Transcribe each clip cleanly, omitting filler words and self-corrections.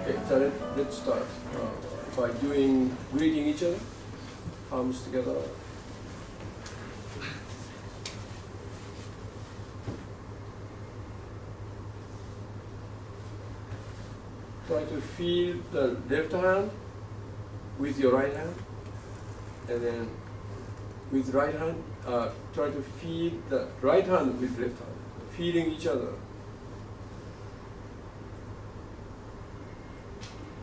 Okay, so let's start by doing greeting each other, palms together. Try to feel the left hand with your right hand, and then with right hand, try to feel the right hand with left hand, feeling each other.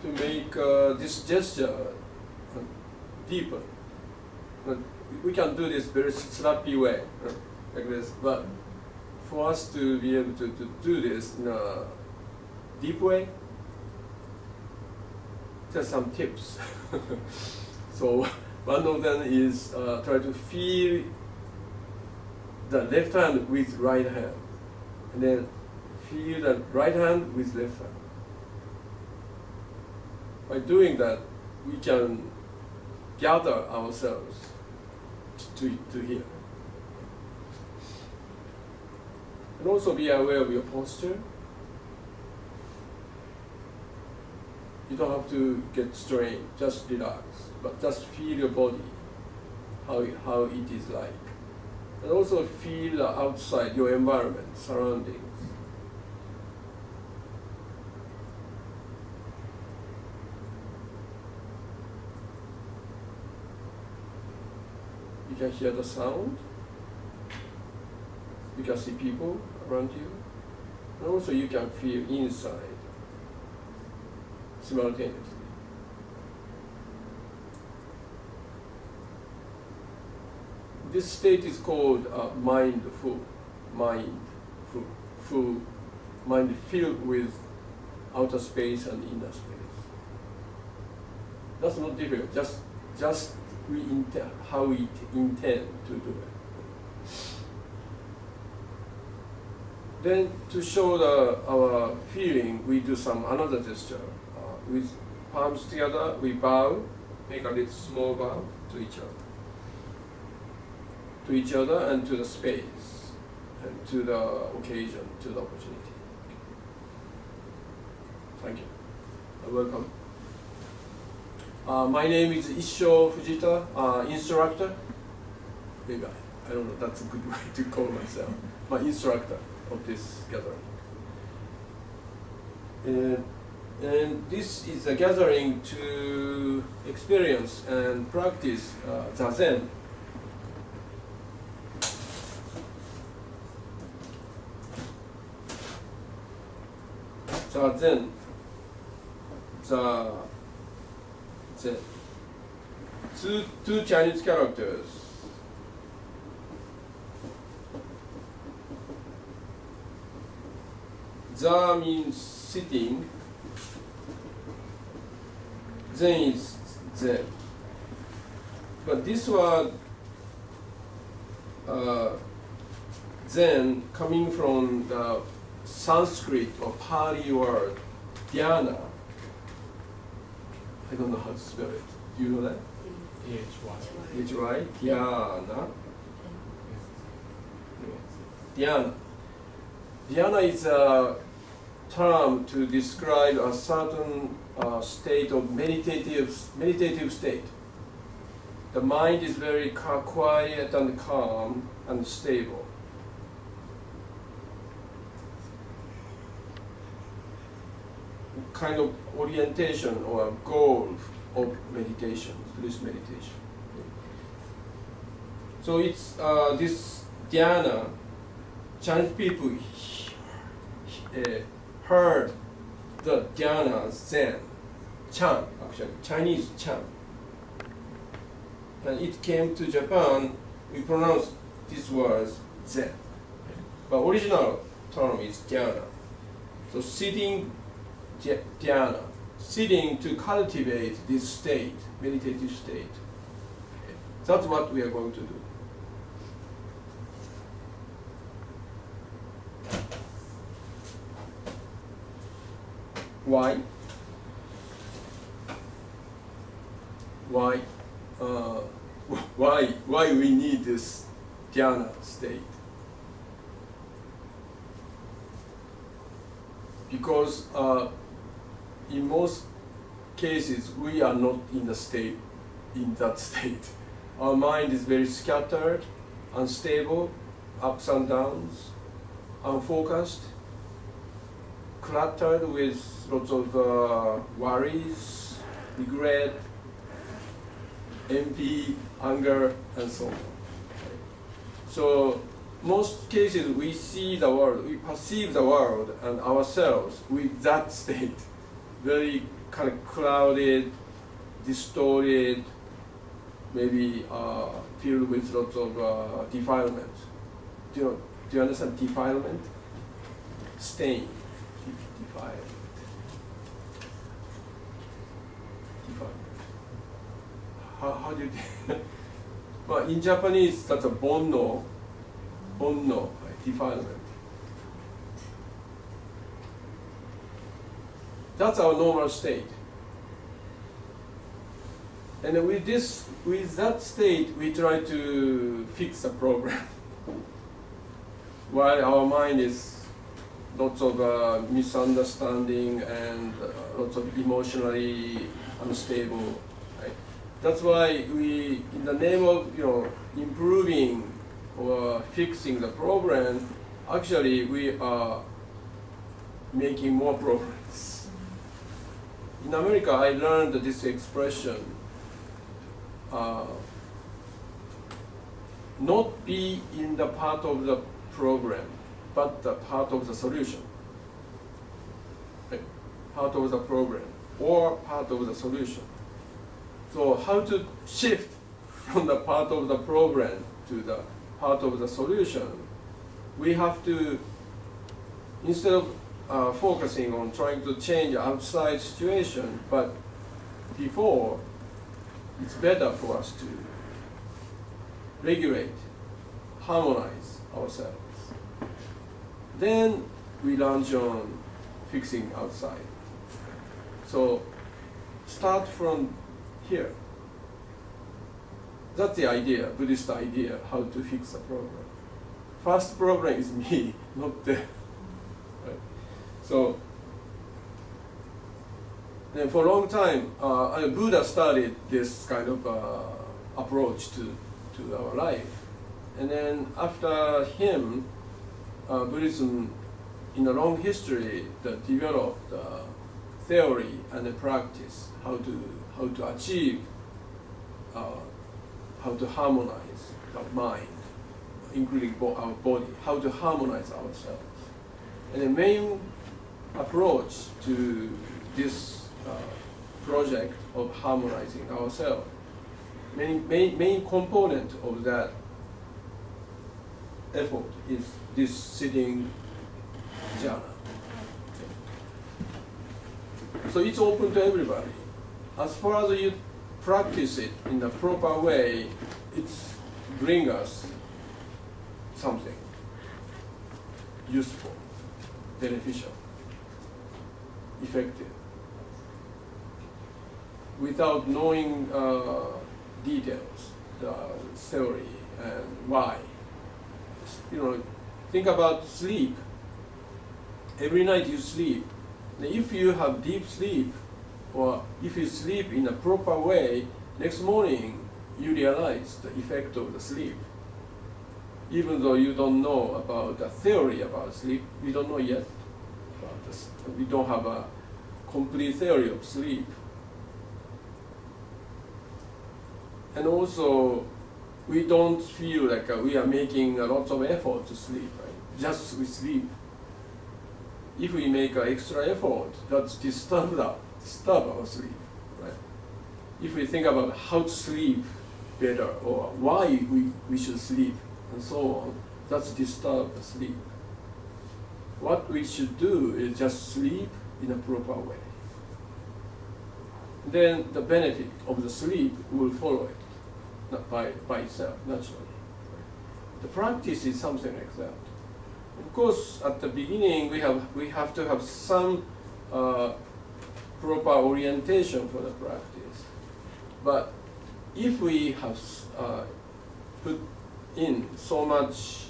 To make this gesture deeper. We can do this very sloppy way, like this, but for us to be able to do this in a deep way, just some tips. So one of them is try to feel the left hand with right hand, and then feel the right hand with left hand. By doing that, we can gather ourselves to here. And also be aware of your posture. You don't have to get strained, just relax, but just feel your body, how it is like. And also feel outside your environment, surroundings. You can hear the sound. You can see people around you. And also you can feel inside simultaneously. This state is called mindful. Mind filled with outer space and inner space. That's not difficult. Just we how we intend to do it. Then to show our feeling, we do another gesture. With palms together, we bow, make a little small bow to each other and to the space, and to the occasion, to the opportunity. Thank you. Welcome. My name is Issho Fujita, instructor. Maybe I don't know, that's a good way to call myself. My instructor of this gathering. And this is a gathering to experience and practice ZAZEN. ZAZEN. ZAZEN. Two Chinese characters. ZA means sitting. ZEN is Zen. But this word Zen coming from the Sanskrit or Pali word dhyana. I don't know how to spell it. Do you know that? H-Y. Dhyana. Dhyana. Dhyana is a term to describe a certain state of meditative state. The mind is very quiet and calm and stable. Kind of orientation or a goal of meditation, this meditation. So it's this dhyana. Chinese people heard the dhyana Zen, Chan actually, Chinese Chan. And it came to Japan, we pronounce these words Zen. But original term is dhyana. So sitting dhyana, sitting to cultivate this state, meditative state. That's what we are going to do. Why? Why we need this dhyana state? Because in most cases, we are not in the state, in that state. Our mind is very scattered, unstable, ups and downs, unfocused, cluttered with lots of worries, regret, envy, anger, and so on. So most cases we see the world, we perceive the world and ourselves with that state, very kind of clouded, distorted, maybe filled with lots of defilement. Do you understand defilement? Stain. Defilement. How do you well, in Japanese, that's a bonno, right? Defilement. That's our normal state. And with that state, we try to fix the program. While our mind is lots of misunderstanding and lots of emotionally unstable. Right? That's why we, in the name of improving or fixing the program, actually we are making more problems. In America, I learned this expression. Not be in the part of the program, but the part of the solution. Right? Part of the program or part of the solution. So how to shift from the part of the program to the part of the solution? We have to, instead of focusing on trying to change outside situation, but before, it's better for us to regulate, harmonize ourselves. Then we launch on fixing outside. So start from here. That's the idea, Buddhist idea, how to fix a problem. First problem is me, not them. Right? So then for a long time, Buddha started this kind of approach to our life. And then after him, Buddhism, in a long history, that developed theory and the practice, how to achieve, how to harmonize the mind, including our body, how to harmonize ourselves. And the main approach to this project of harmonizing ourselves, main component of that effort is this sitting jhana. So it's open to everybody. As far as you practice it in the proper way, it's bring us something useful, beneficial, effective. Without knowing details, the theory and why. Think about sleep. Every night you sleep. If you have deep sleep, or if you sleep in a proper way, next morning you realize the effect of the sleep. Even though you don't know about the theory about sleep, we don't know yet about this. We don't have a complete theory of sleep. And also, we don't feel like we are making a lot of effort to sleep, right? Just we sleep. If we make an extra effort, that's disturb our sleep, right? If we think about how to sleep better or why we should sleep and so on, that's disturb the sleep. What we should do is just sleep in a proper way. Then the benefit of the sleep will follow it. Not by itself, naturally. The practice is something like that. Of course, at the beginning, we have to have some proper orientation for the practice. But if we have put in so much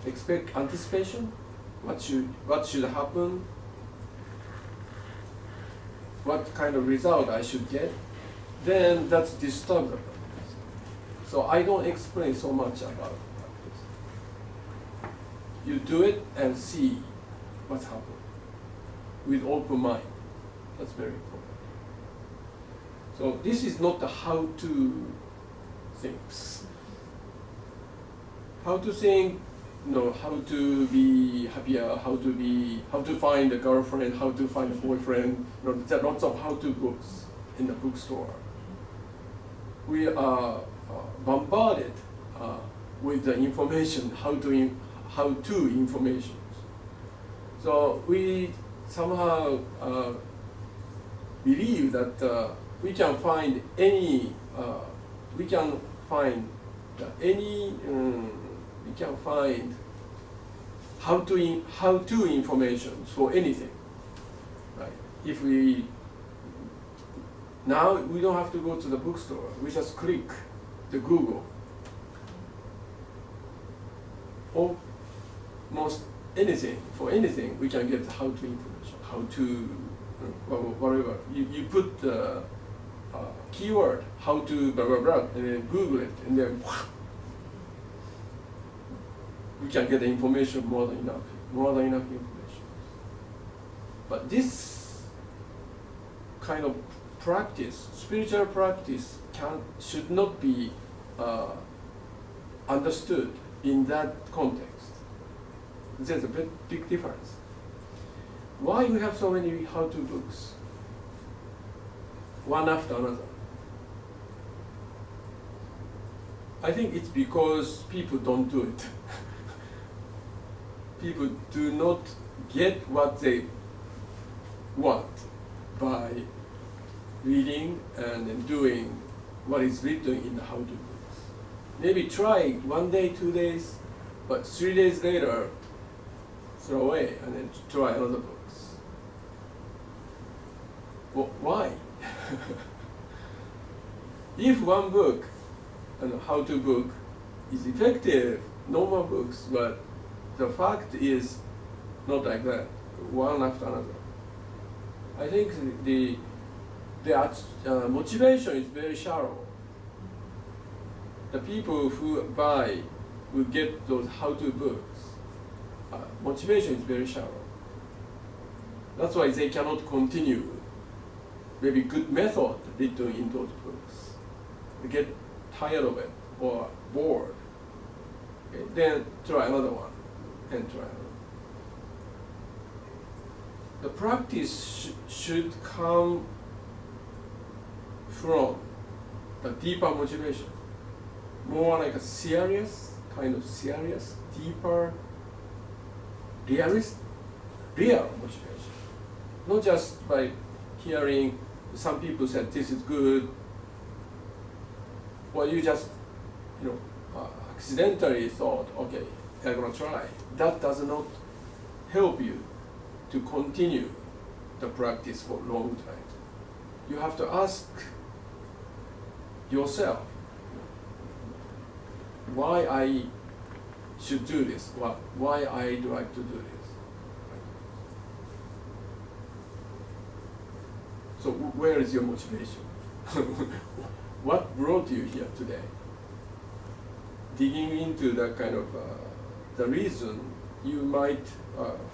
anticipation, what should happen, what kind of result I should get, then that's disturbing. So I don't explain so much about this. You do it and see what's happening with open mind. That's very important. So this is not the how-to things. How to think, how to be happier, how to find a girlfriend, how to find a boyfriend. There are lots of how-to books in the bookstore. We are bombarded with the information, how-to information. So we somehow believe that we can find any how-to information for anything, right? If now we don't have to go to the bookstore. We just click the Google. Almost anything, for anything, we can get how-to information, whatever. You put the keyword, how to blah, blah, blah, and then Google it, and then we can get the information more than enough information. But this kind of practice, spiritual practice, should not be understood in that context. There's a big difference. Why we have so many how-to books, one after another? I think it's because people don't do it. People do not get what they want by reading and then doing what is written in the how-to books. Maybe try 1 day, 2 days, but 3 days later, throw away and then try another books. Well, why? If one book, a how-to book, is effective, normal books, but the fact is not like that, one after another. I think the motivation is very shallow. The people who buy, who get those how-to books, motivation is very shallow. That's why they cannot continue. Maybe good method written in those books. They get tired of it or bored. Okay, then try another one and try another. The practice should come from the deeper motivation, more like a serious, deeper, real motivation. Not just by hearing some people said this is good, or you just, accidentally thought, okay, I'm gonna try. That does not help you to continue the practice for a long time. You have to ask yourself why I should do this, why I do like to do this. So where is your motivation? What brought you here today? Digging into that kind of the reason, you might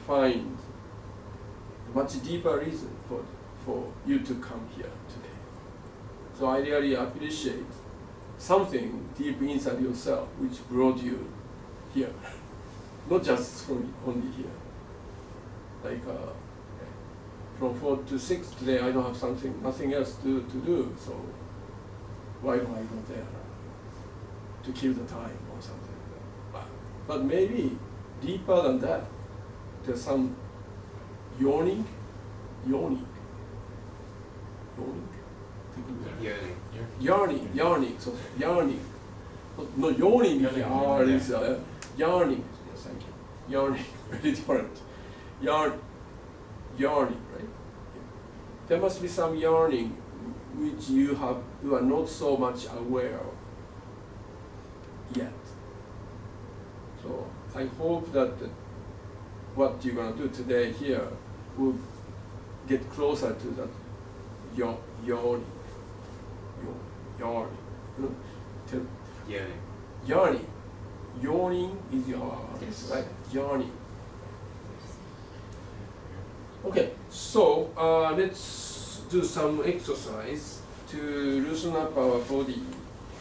find a much deeper reason for you to come here today. So I really appreciate something deep inside yourself which brought you here, not just only here. Like from 4 to 6 today, I don't have nothing else to do, so why don't I go there to kill the time or something like that? But maybe deeper than that, there's some yearning. So yearning. Not yawning. Yearning. Yearning. Yes, thank you. Yearning. Very different. Yearning, right? There must be some yearning which you are not so much aware of yet. So I hope that what you're going to do today here will get closer to that yawning. Yawning. Yearning. Yawning. Yawning is Yes. right? Yawning. Okay, so let's do some exercise to loosen up our body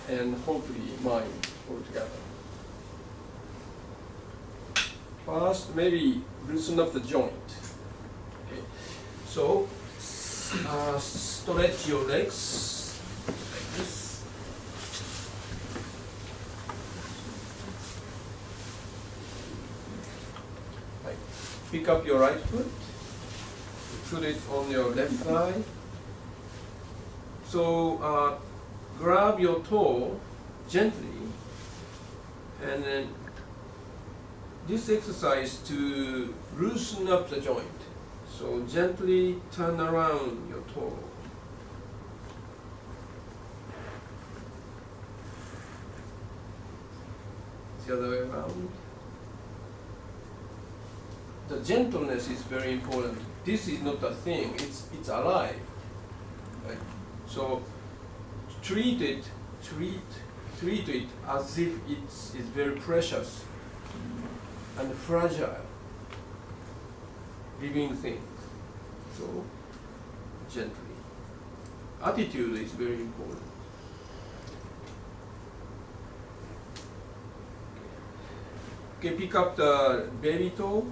and hopefully mind altogether. First, maybe loosen up the joint. Okay, so stretch your legs like this. Right. Pick up your right foot. Put it on your left thigh. So grab your toe gently, and then this exercise to loosen up the joint. So gently turn around your toe. The other way around. The gentleness is very important. This is not a thing, it's alive. Right? So treat it as if it's very precious and fragile living thing. So gently. Attitude is very important. Okay, pick up the baby toe,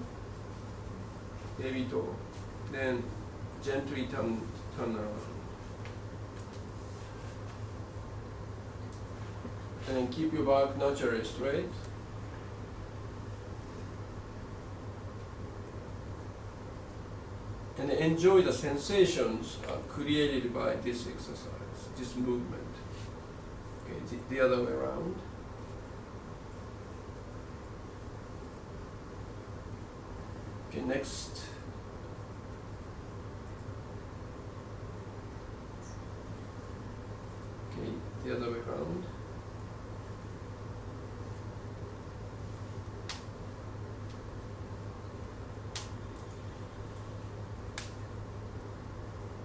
then gently turn around. And then keep your back naturally straight. And enjoy the sensations created by this exercise, this movement. Okay, the other way around. Okay, next. Okay, the other way around.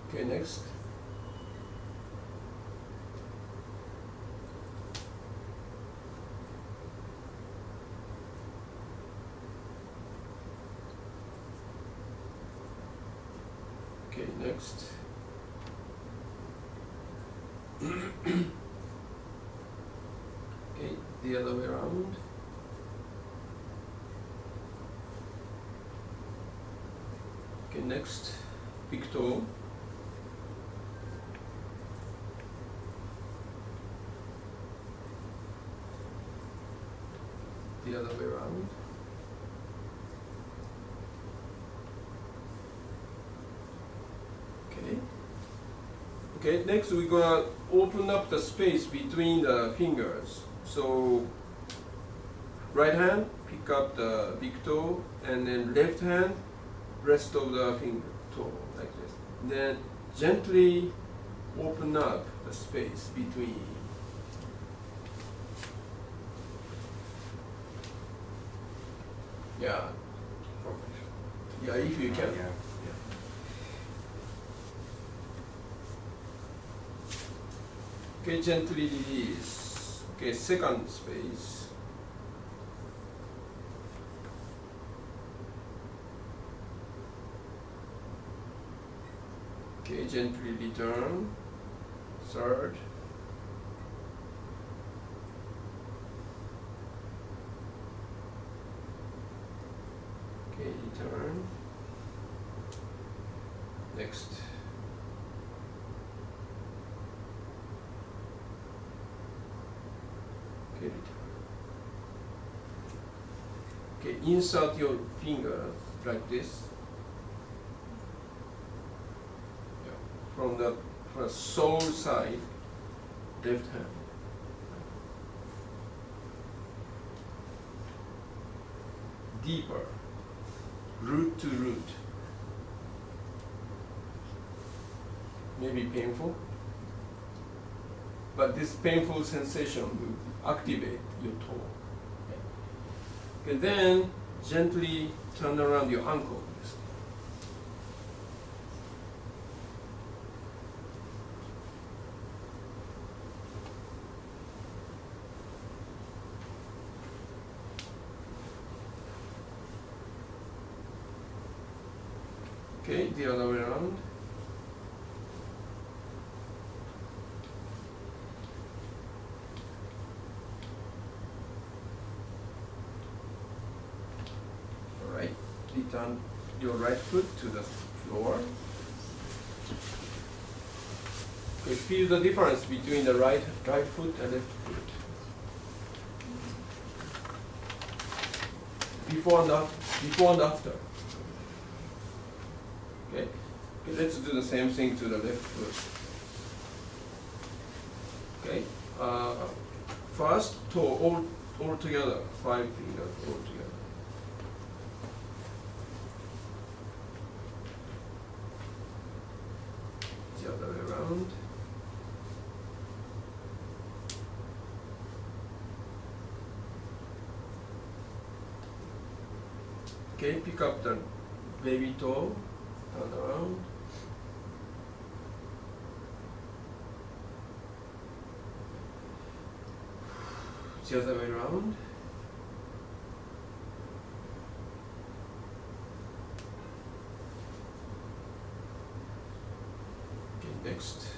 Okay, next. Okay, next. Okay, the other way around. Okay, next. Big toe. The other way around. Okay. Okay, next we're gonna open up the space between the fingers. So right hand, pick up the big toe, and then left hand, rest of the finger toe, like this. Then gently open up the space between. Yeah. Yeah, if you can. Yeah. Okay, gently release. Okay, second space. Okay, gently return. Third. Okay, return. Next. Okay, return. Okay, insert your fingers like this. Yeah. From the sole side, left hand. Deeper. Root to root. Maybe painful, but this painful sensation will activate your toe. Okay, then gently turn around your ankle. Okay, the other way around. Alright, return your right foot to the floor. Okay, feel the difference between the right foot and left foot. Before and after. Okay, let's do the same thing to the left foot. Okay, first toe all together, 5 fingers all together. The other way around. Okay, pick up the baby toe, turn around. The other way around. Okay, next.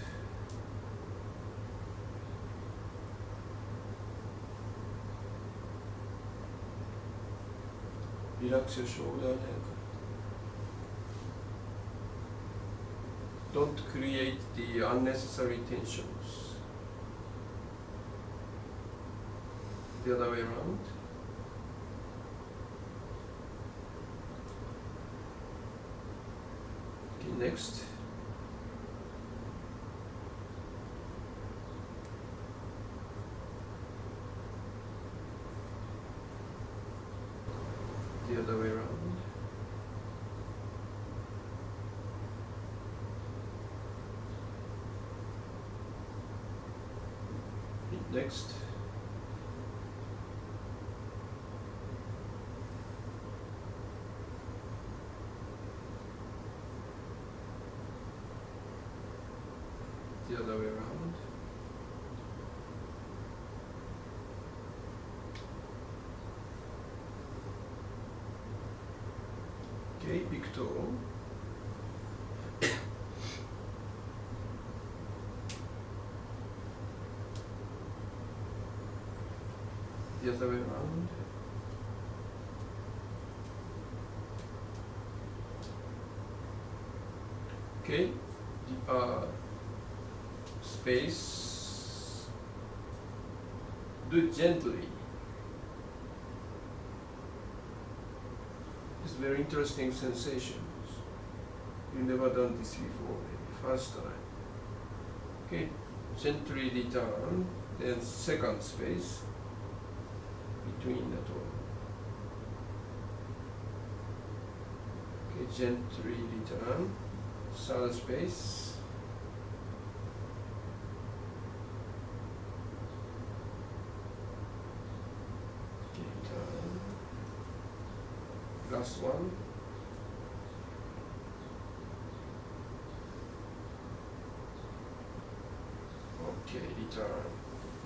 Relax your shoulder and ankle. Don't create the unnecessary tensions. The other way around. Okay, next. The other way around. Next. The other way around. Okay, big toe. The other way around. Okay, space. Do it gently. It's very interesting sensations. You've never done this before, maybe first time. Okay, gently return, then second space between the toe. Okay, gently return, third space. Okay, return. Last one. Okay, return.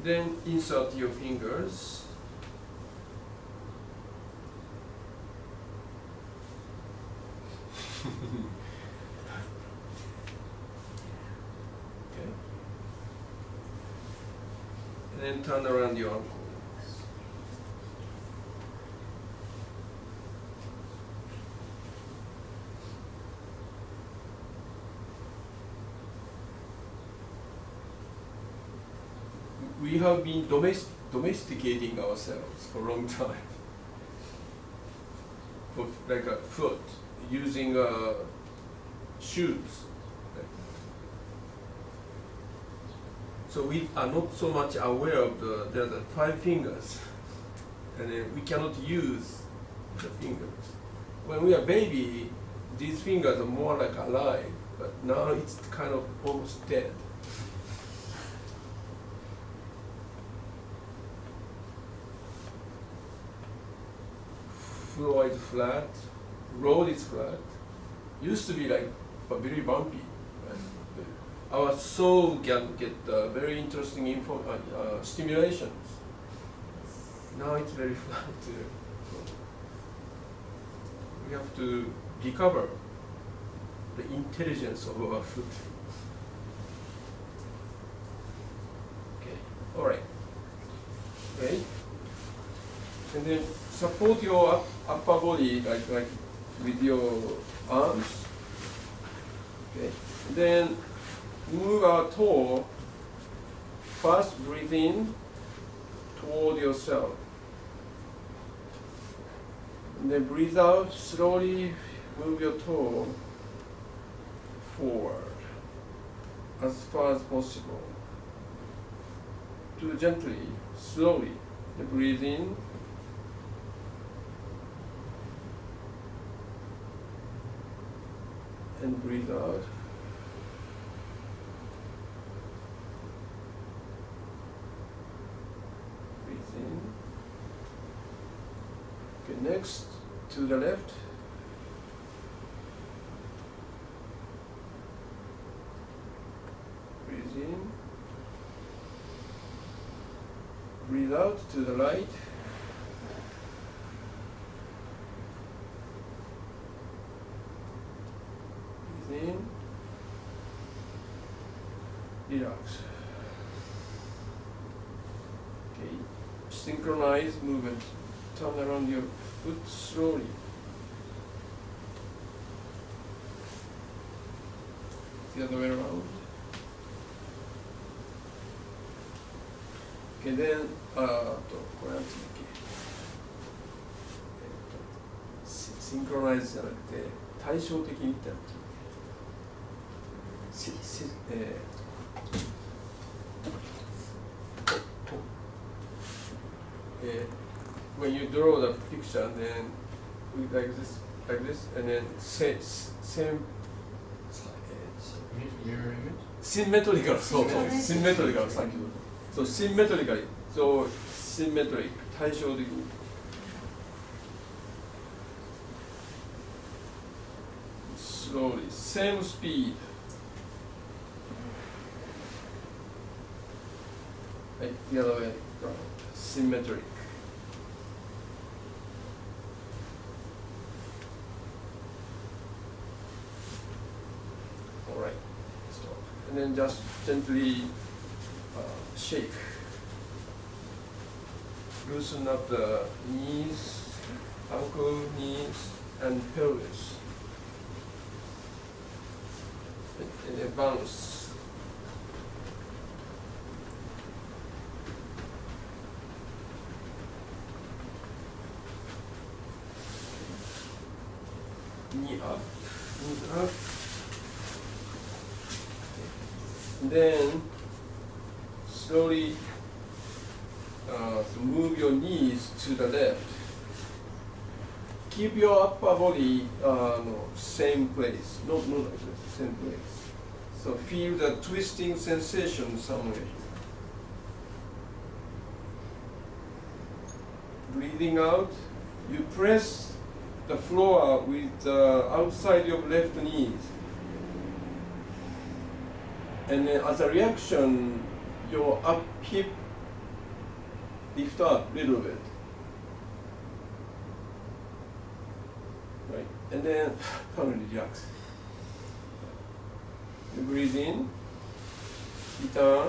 Then insert your fingers. Okay. And then turn around your ankle. We have been domesticating ourselves for a long time. For like a foot, using shoes. So we are not so much aware of there are the 5 fingers, and then we cannot use the fingers. When we are baby, these fingers are more like alive, but now it's kind of almost dead. Floor is flat, road is flat. Used to be like very bumpy. Our soul can get very interesting stimulations. Now it's very flat. We have to recover the intelligence of our foot. Okay, all right. Okay, and then support your upper body like with your arms. Okay, and then move our toe. First, breathe in toward yourself. And then breathe out, slowly move your toe forward as far as possible. Do gently, slowly. Then breathe in. And breathe out. Breathe in. Okay, next to the left. Breathe in. Breathe out to the right. Breathe in. Relax. Okay. Synchronize movement. Turn around your foot slowly. The other way around. Okay, then, これなんていうんだっけ、シンクロナイズじゃなくて対照的にってやつwhen you draw the picture and then like this, and then same mirror image? symmetrical, so symmetrical さっきのそう symmetrically, so symmetric 対照的にslowly, same speed. はい、the other way, symmetric. Alright, stop. And then just gently shake. Loosen up the knees, ankle, knees, and pelvis. And then bounce. Knee up, knees up. And then slowly move your knees to the left. Keep your upper body same place, not like this, same place. So feel the twisting sensation somewhere here. Breathing out, you press the floor with the outside of left knees. And then as a reaction, your up hip lift up a little bit. Right? And then finally relax. You breathe in, return.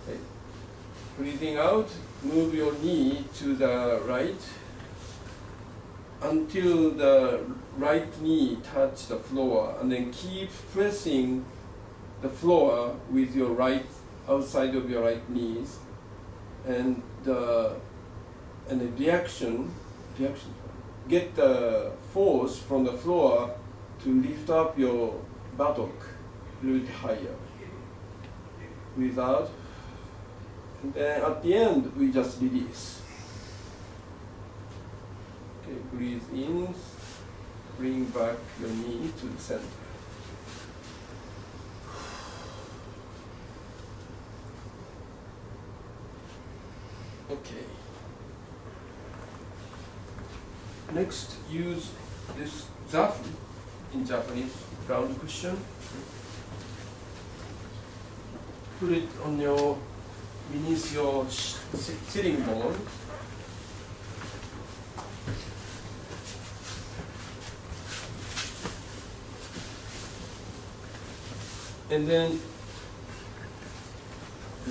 Right. Breathing out, move your knee to the right until the right knee touch the floor, and then keep pressing the floor with your right outside of your right knees, and the reaction, get the force from the floor to lift up your buttock a little bit higher. Breathe out, and then at the end we just release. Okay, breathe in, bring back your knee to the center. Okay. Next, use this ZAZEN, in Japanese, ground cushion. Put it on your beneath your sitting bone. And then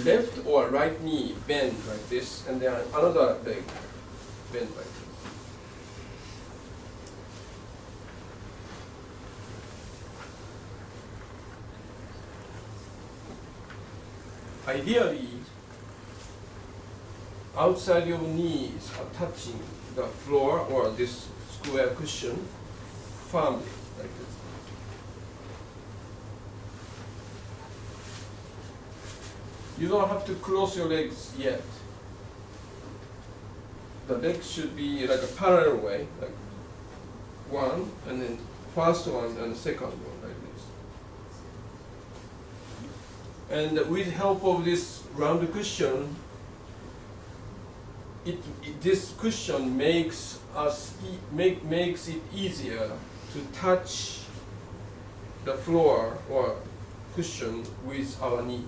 left or right knee bend like this, and then another leg bend like this. Ideally, outside your knees are touching the floor or this square cushion firmly like this. You don't have to cross your legs yet. The legs should be like a parallel way, like one, and then first one and second one like this. And with help of this round cushion, this cushion makes it easier to touch the floor or cushion with our knees.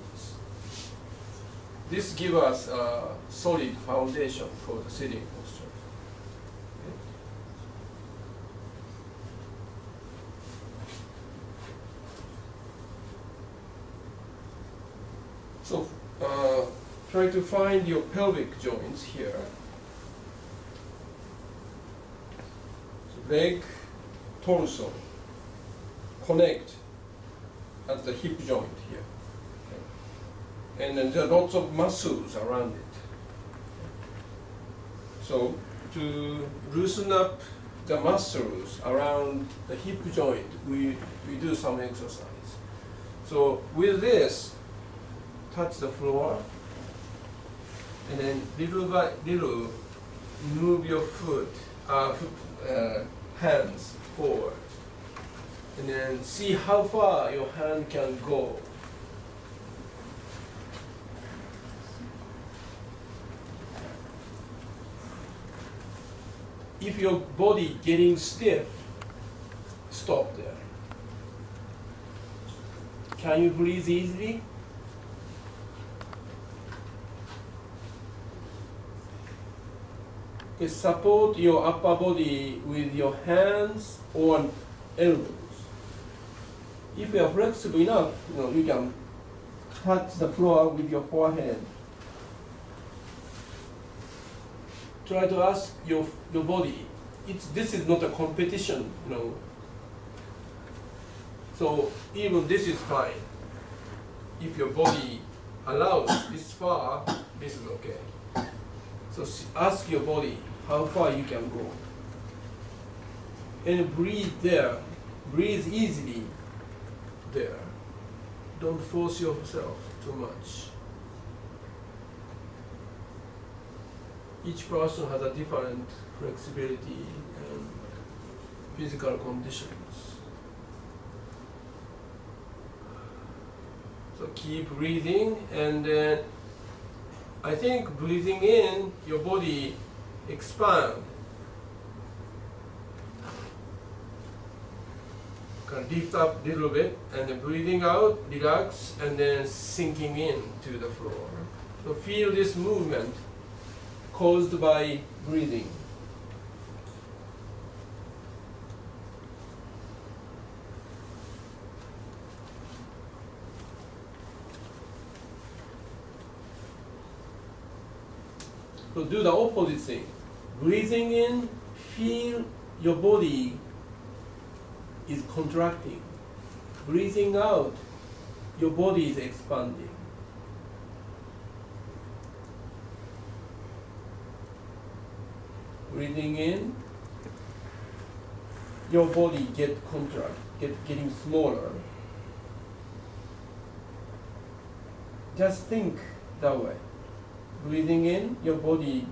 This gives us a solid foundation for the sitting posture. Okay. So try to find your pelvic joints here. So leg, torso, connect at the hip joint here. And then there are lots of muscles around it. So to loosen up the muscles around the hip joint, we do some exercise. So with this, touch the floor, and then little by little move your hands forward, and then see how far your hand can go. If your body getting stiff, stop there. Can you breathe easily? Okay, support your upper body with your hands or elbows. If you are flexible enough, you can touch the floor with your forehead. Try to ask your body. This is not a competition, So even this is fine. If your body allows this far, this is okay. So ask your body how far you can go. And breathe there. Breathe easily there. Don't force yourself too much. Each person has a different flexibility and physical conditions. So keep breathing, and then I think breathing in, your body expand. Can lift up a little bit, and then breathing out, relax, and then sinking in to the floor. So feel this movement caused by breathing. So do the opposite thing. Breathing in, feel your body is contracting. Breathing out, your body is expanding. Breathing in, your body getting smaller. Just think that way. Breathing in, your body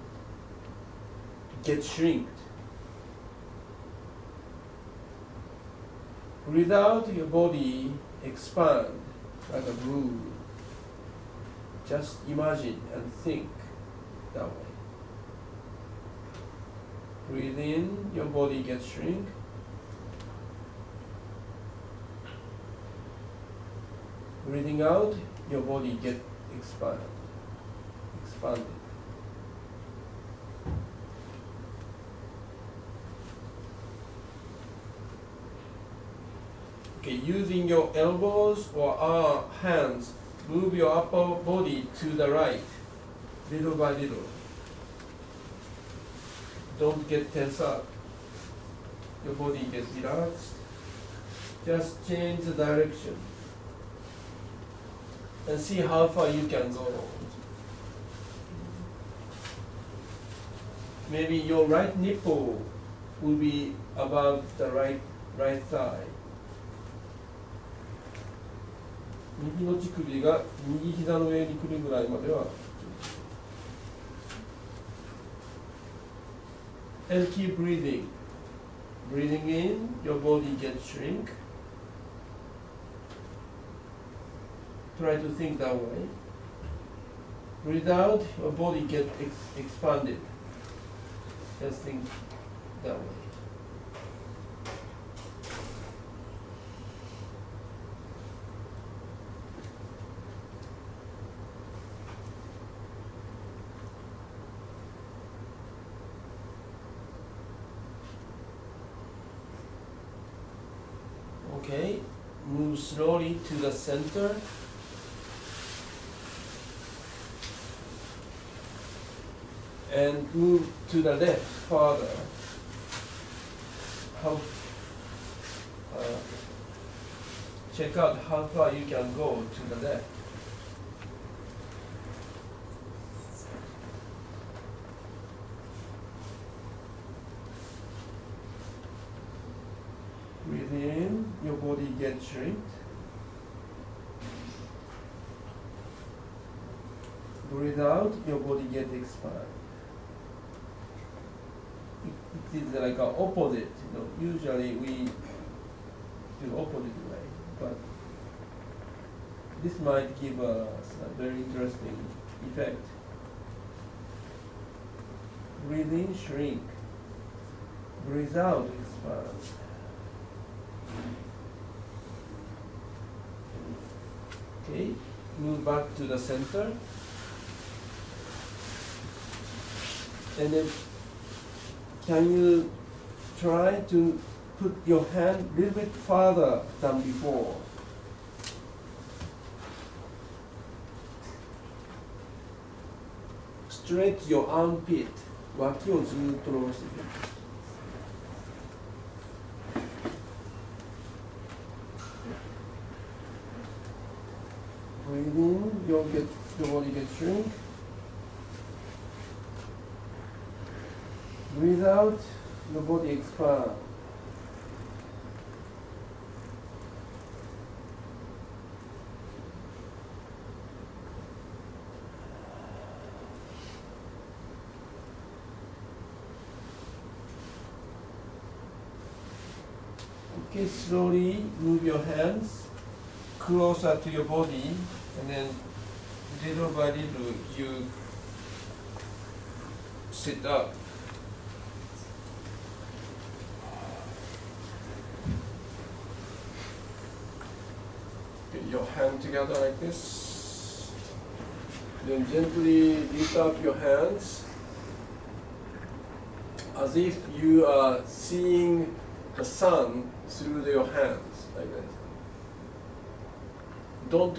gets shrinked. Breathe out, your body expand like a balloon. Just imagine and think that way. Breathe in, your body gets shrink. Breathing out, your body gets expanded. Okay, using your elbows or hands, move your upper body to the right, little by little. Don't get tense up. Your body gets relaxed. Just change the direction and see how far you can go. Maybe your right nipple will be above the right thigh. 右の乳首が右膝の上に来るぐらいまでは。And keep breathing. Breathing in, your body gets shrink. Try to think that way. Breathe out, your body gets expanded. Just think that way. Okay, move slowly to the center. And move to the left further. Check out how far you can go to the left. Breathe in, your body gets shrinked. Breathe out, your body gets expanded. It is like an opposite. Usually we do opposite way, but this might give us a very interesting effect. Breathe in, shrink. Breathe out, expand. Okay, move back to the center. And then can you try to put your hand a little bit farther than before? Stretch your armpit. 脇をずっと伸ばしていく。Breathe in, your body gets shrink. Breathe out, your body expands. Okay, slowly move your hands closer to your body, and then little by little you sit up. Get your hand together like this. Then gently lift up your hands as if you are seeing the sun through your hands, like that. Don't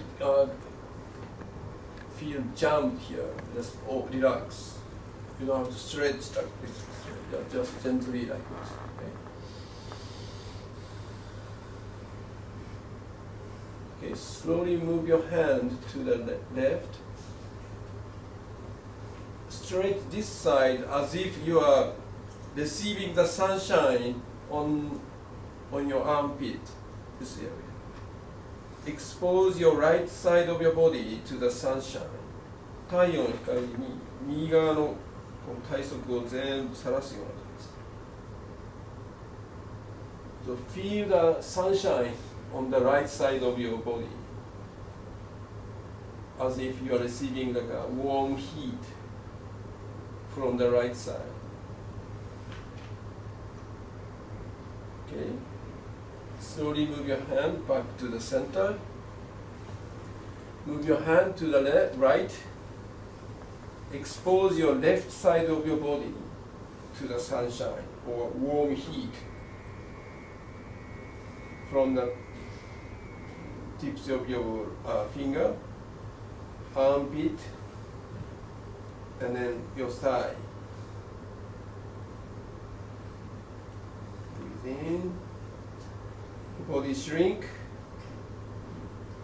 feel jammed here. Just relax. You don't have to stretch like this. Just gently like this. Okay. Okay. Slowly move your hand to the left. Stretch this side as if you are receiving the sunshine on your armpit, this area. Expose your right side of your body to the sunshine. 太陽の光に右側の体側を全部さらすような感じです。So feel the sunshine on the right side of your body, as if you are receiving like a warm heat from the right side. Okay. Slowly move your hand back to the center. Move your hand to the right. Expose your left side of your body to the sunshine or warm heat from the tips of your finger, armpit, and then your thigh. Breathe in, body shrink.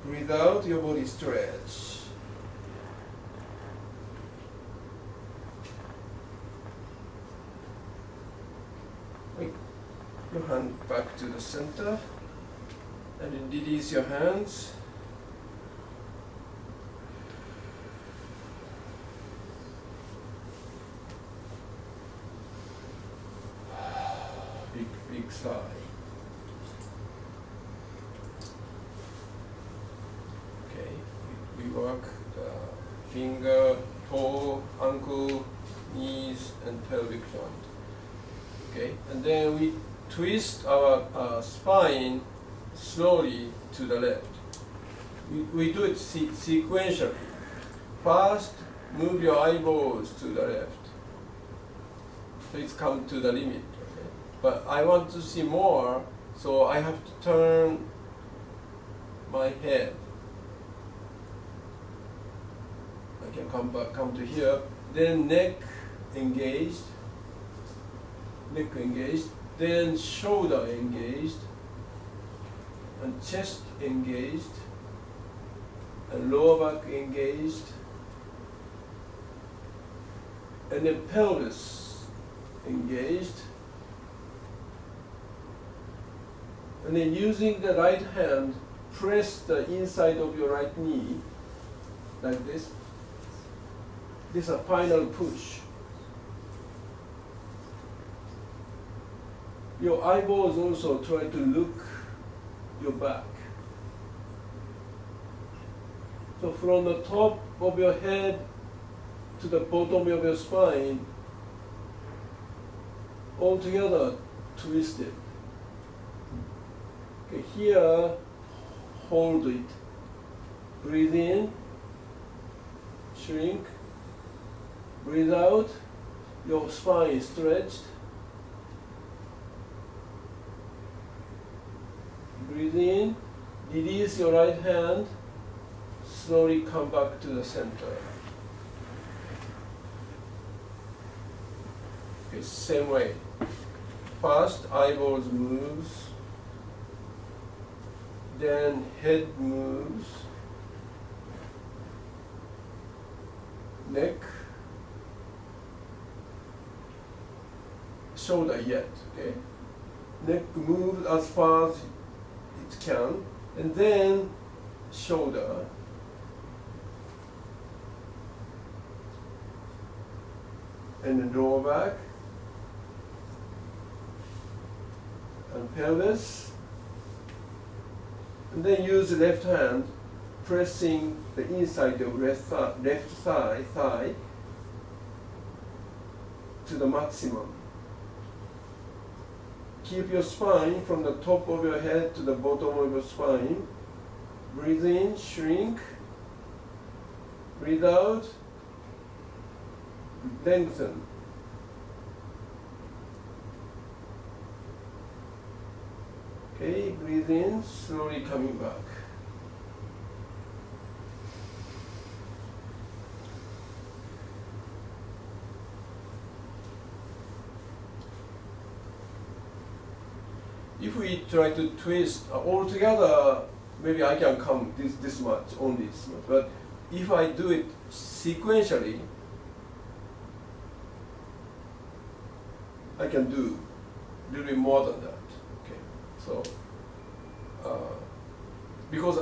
Breathe out, your body stretch. Wait. Your hand back to the center, and then release your hands. Big sigh. Okay, we work the finger, toe, ankle, knees, and pelvic joint. Okay, and then we twist our spine slowly to the left. We do it sequentially. First, move your eyeballs to the left. So it's come to the limit. Okay? But I want to see more, so I have to turn my head. I can come to here. Then neck engaged. Neck engaged. Then shoulder engaged. And chest engaged. And lower back engaged. And then pelvis engaged. And then using the right hand, press the inside of your right knee, like this. This is a final push. Your eyeballs also try to look your back. So from the top of your head to the bottom of your spine, all together twist it. Okay, here, hold it. Breathe in, shrink. Breathe out, your spine is stretched. Breathe in, release your right hand, slowly come back to the center. Okay, same way. First, eyeballs moves, then head moves, neck, shoulder yet, okay? Neck moves as far as it can, and then shoulder, and then lower back, and pelvis, and then use the left hand, pressing the inside of left thigh to the maximum. Keep your spine from the top of your head to the bottom of your spine. Breathe in, shrink. Breathe out, lengthen. Okay, breathe in, slowly coming back. If we try to twist all together, maybe I can come this much, only this much. But if I do it sequentially, I can do a little bit more than that. Okay, so because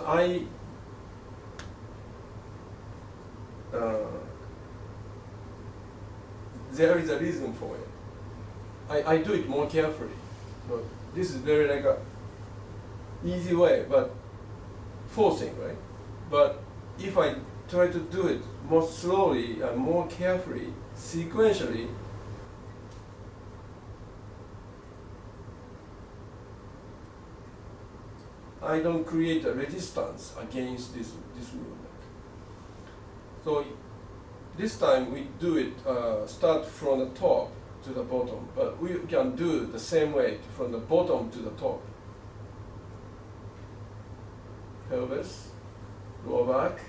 there is a reason for it. I do it more carefully. So this is very like a easy way, but forcing, right? But if I try to do it more slowly and more carefully, sequentially, I don't create a resistance against this movement. So this time we do it, start from the top to the bottom, but we can do the same way from the bottom to the top. pelvis, lower back.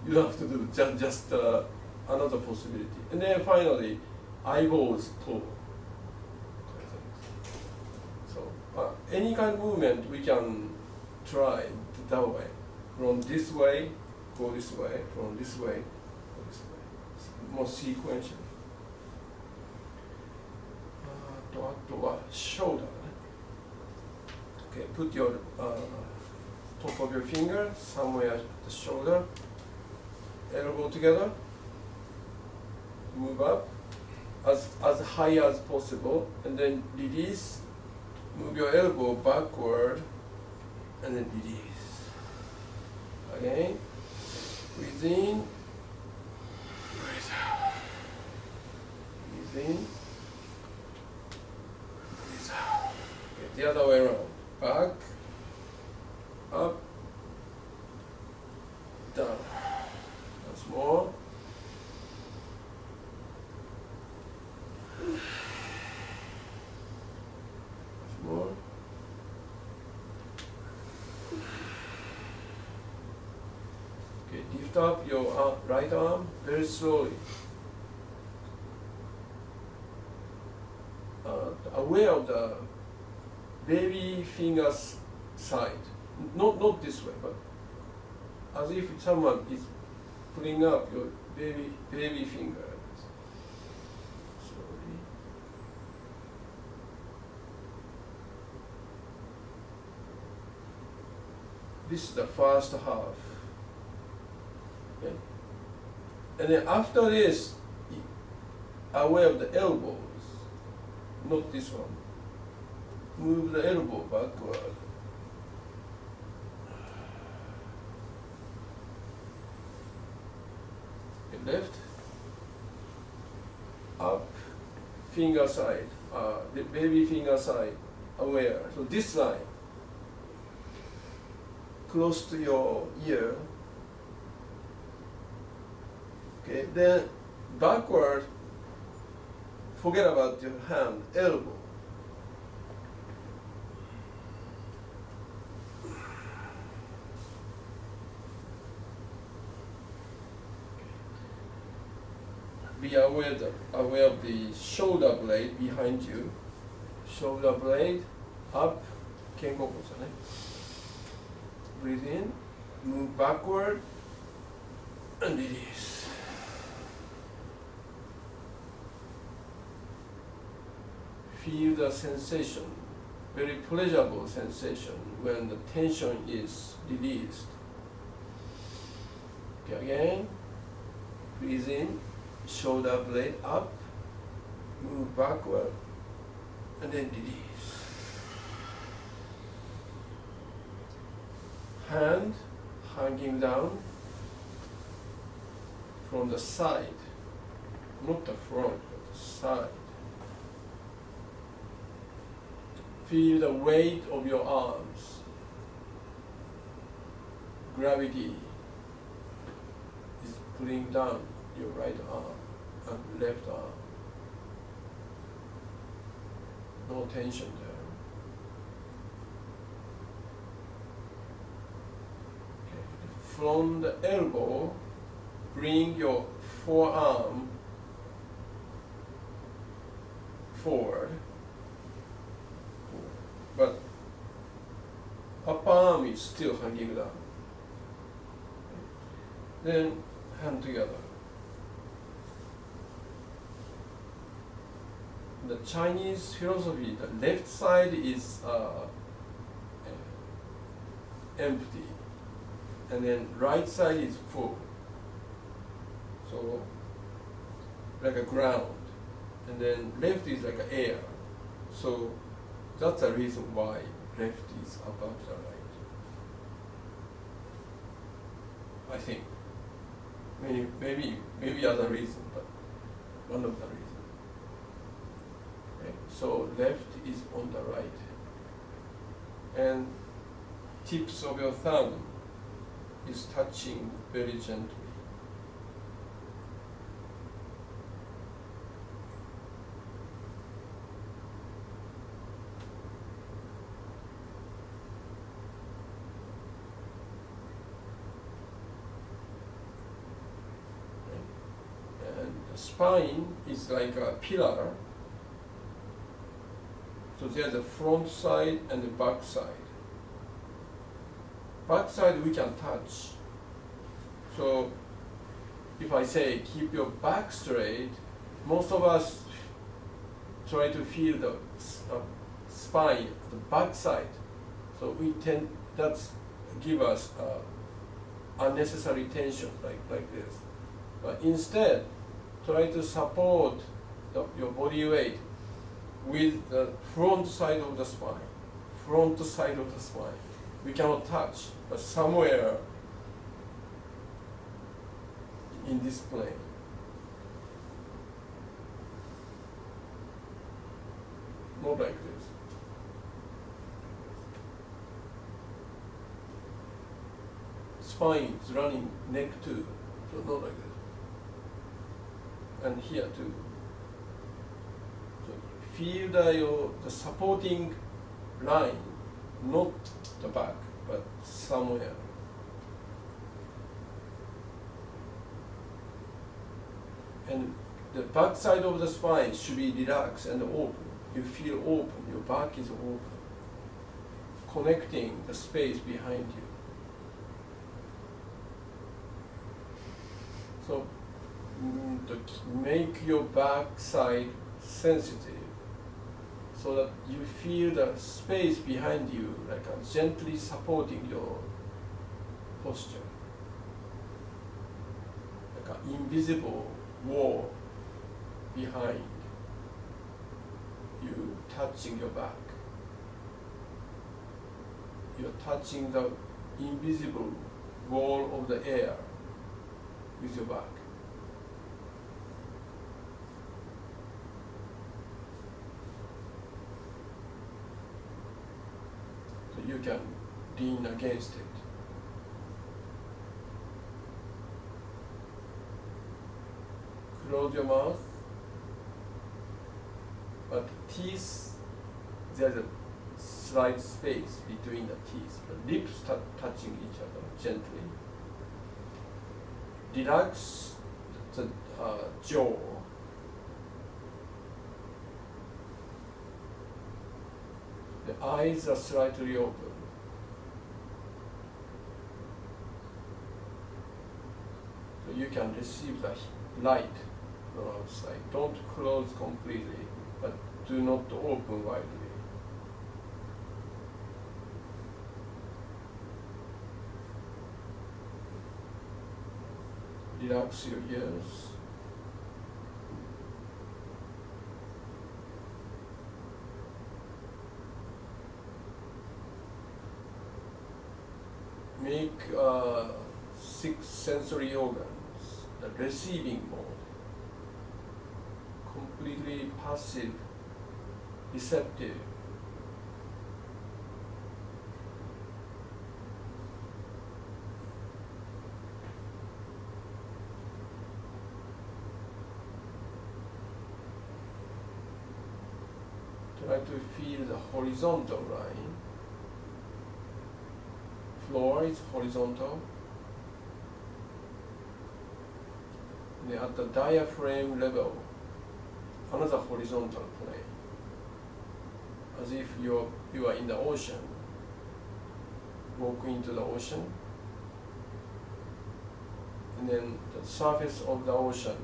You don't have to do just another possibility. And then finally, eyeballs pull. So any kind of movement we can try that way. From this way, go this way. From this way, go this way. It's more sequential. あとは shoulder. Okay, put your top of your finger somewhere at the shoulder. Elbow together. Move up as high as possible, and then release. Move your elbow backward, and then release. Again. Breathe in. Breathe out. Breathe in. Breathe out. Okay, the other way around. Back. Up. Down. Once more. Once more. Okay, lift up your right arm very slowly. Aware of the baby fingers side. Not this way, but as if someone is putting up your baby finger. Slowly. This is the first half. Okay. And then after this, aware of the elbows, not this one. Move the elbow backward. Left, up, finger side, the baby finger side, aware. So this line, close to your ear. Okay, then backward, forget about your hand, elbow. Be aware of the shoulder blade behind you. Shoulder blade up, kengoku-san. Breathe in, move backward, and release. Feel the sensation, very pleasurable sensation when the tension is released. Okay, again, breathe in. Shoulder blade up, move backward, and then release. Hand hanging down from the side, not the front, but the side. Feel the weight of your arms. Gravity is pulling down your right arm and left arm. No tension there. Okay. From the elbow, bring your forearm forward, but upper arm is still hanging down. Then hand together. The Chinese philosophy, the left side is empty, and then right side is full. So like a ground, and then left is like air. So that's the reason why left is above the right. I think. Maybe other reason, but one of the reasons. Okay. So left is on the right, and tips of your thumb is touching very gently. spine is like a pillar. So there's a front side and the back side. Back side we can touch. So if I say keep your back straight, most of us try to feel the spine, the back side. So we tend, that's give us unnecessary tension like this. But instead, try to support your body weight with the front side of the spine. Front side of the spine. We cannot touch, but somewhere in this plane. Not like this. Spine is running neck too, so not like this. And here too. So feel the supporting line, not the back, but somewhere. And the back side of the spine should be relaxed and open. You feel open, your back is open, connecting the space behind you. So to make your back side sensitive so that you feel the space behind you, like gently supporting your posture, like an invisible wall behind you, touching your back. You're touching the invisible wall of the air with your back. So you can lean against it. Close your mouth, but teeth, there's a slight space between the teeth. The lips touching each other gently. Relax the jaw. The eyes are slightly open. So you can receive the light from outside. Don't close completely, but do not open widely. Relax your ears. Make 6 sensory organs, the receiving mode, completely passive, receptive. Try to feel the horizontal line. Floor is horizontal. And at the diaphragm level, another horizontal plane. As if you are in the ocean. Walk into the ocean. And then the surface of the ocean,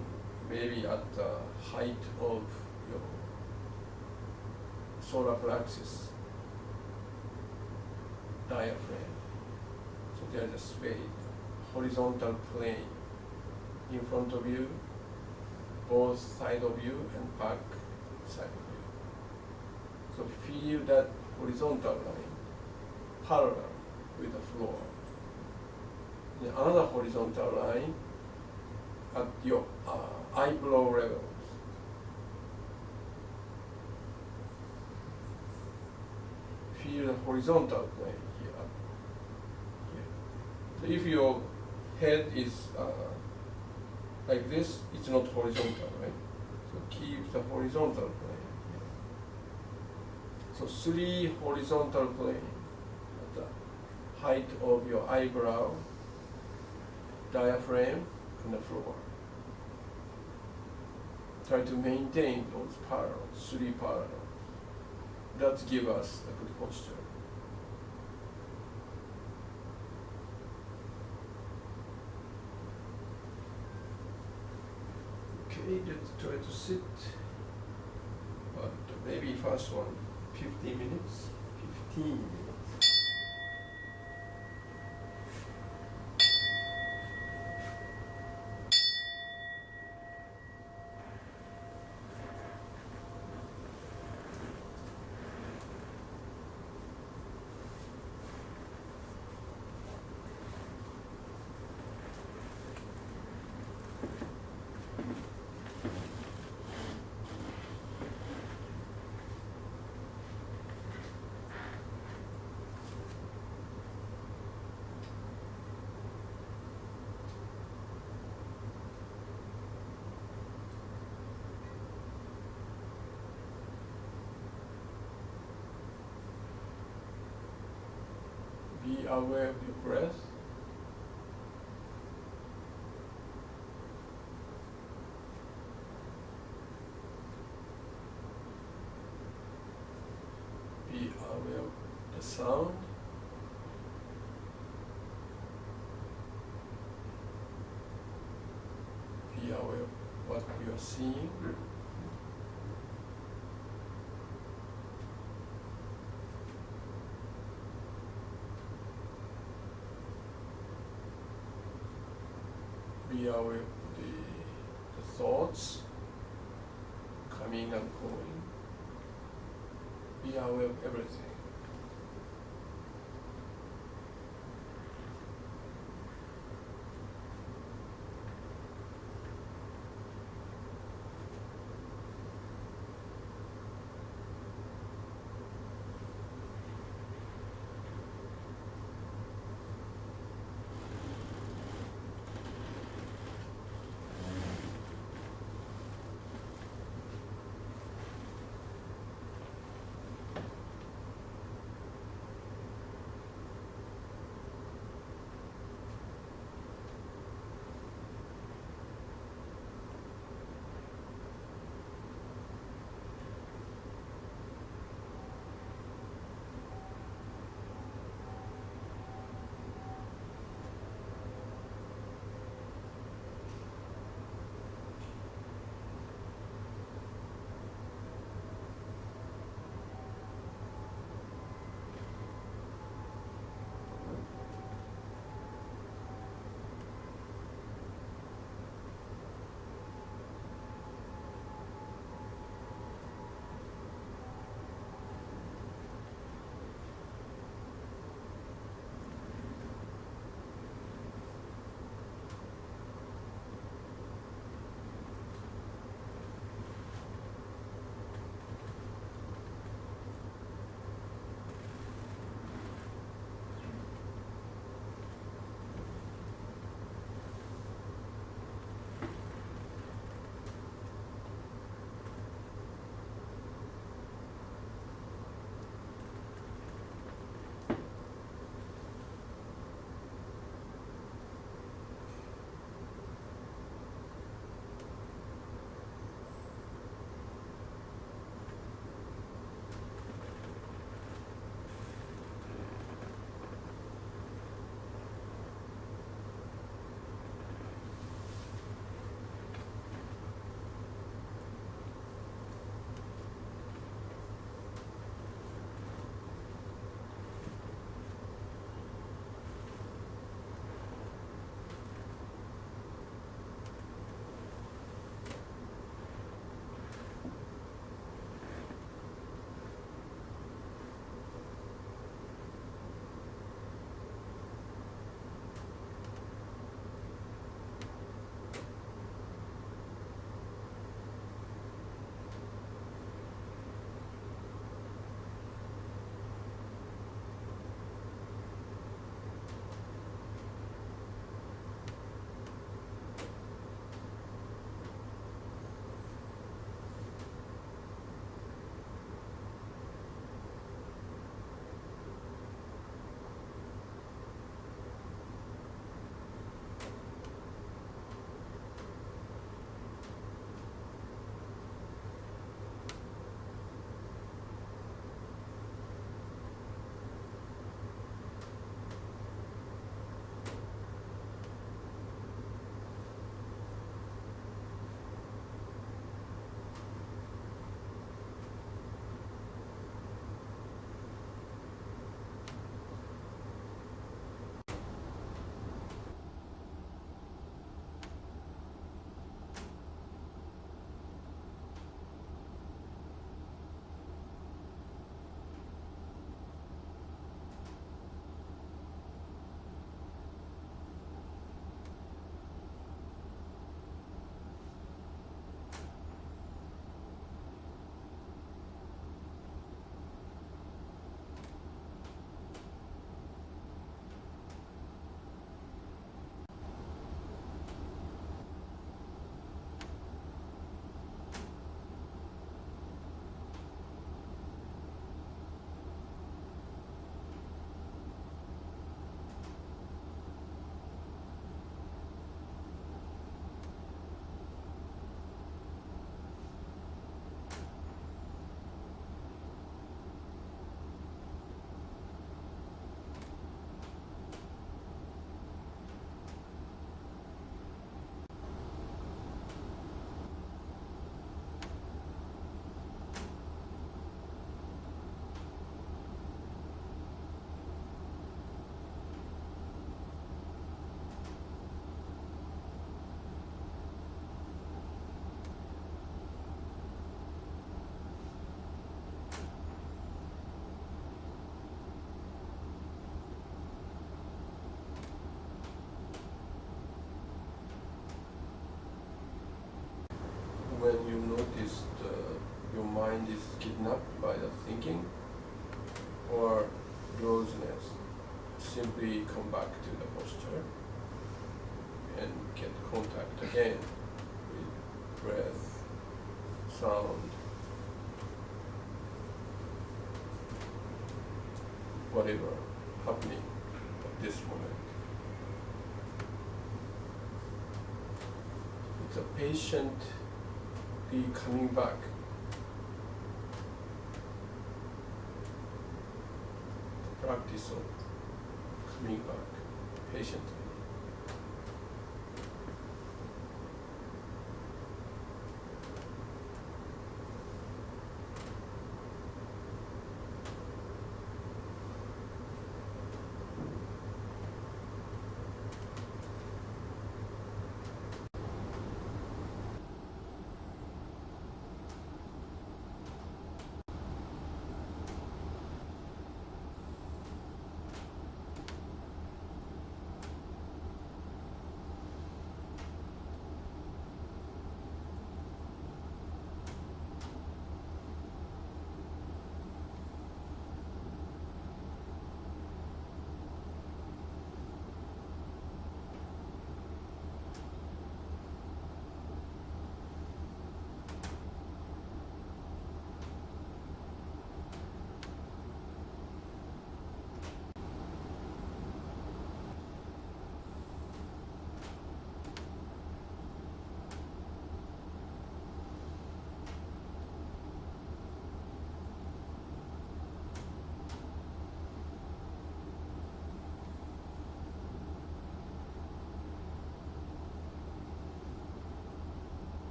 maybe at the height of your solar plexus, diaphragm. So there's a space, horizontal plane in front of you, both side of you and back side of you. So feel that horizontal line parallel with the floor. Then another horizontal line at your eyebrow levels. Feel the horizontal plane here. So if your head is like this, it's not horizontal, right? So keep the horizontal plane here. So 3 horizontal planes at the height of your eyebrow, diaphragm, and the floor. try to maintain those parallel, 3 parallel. That give us a good posture. Okay, let's try to sit. But maybe first one, 15 minutes. 15 minutes. Be aware of your breath. Be aware of the sound. Be aware of what you are seeing. Be aware of the thoughts coming and going. Be aware of everything. closeness. Simply come back to the posture and get contact again with breath, sound, whatever happening at this moment. It's a patient be coming back. The practice of coming back patiently.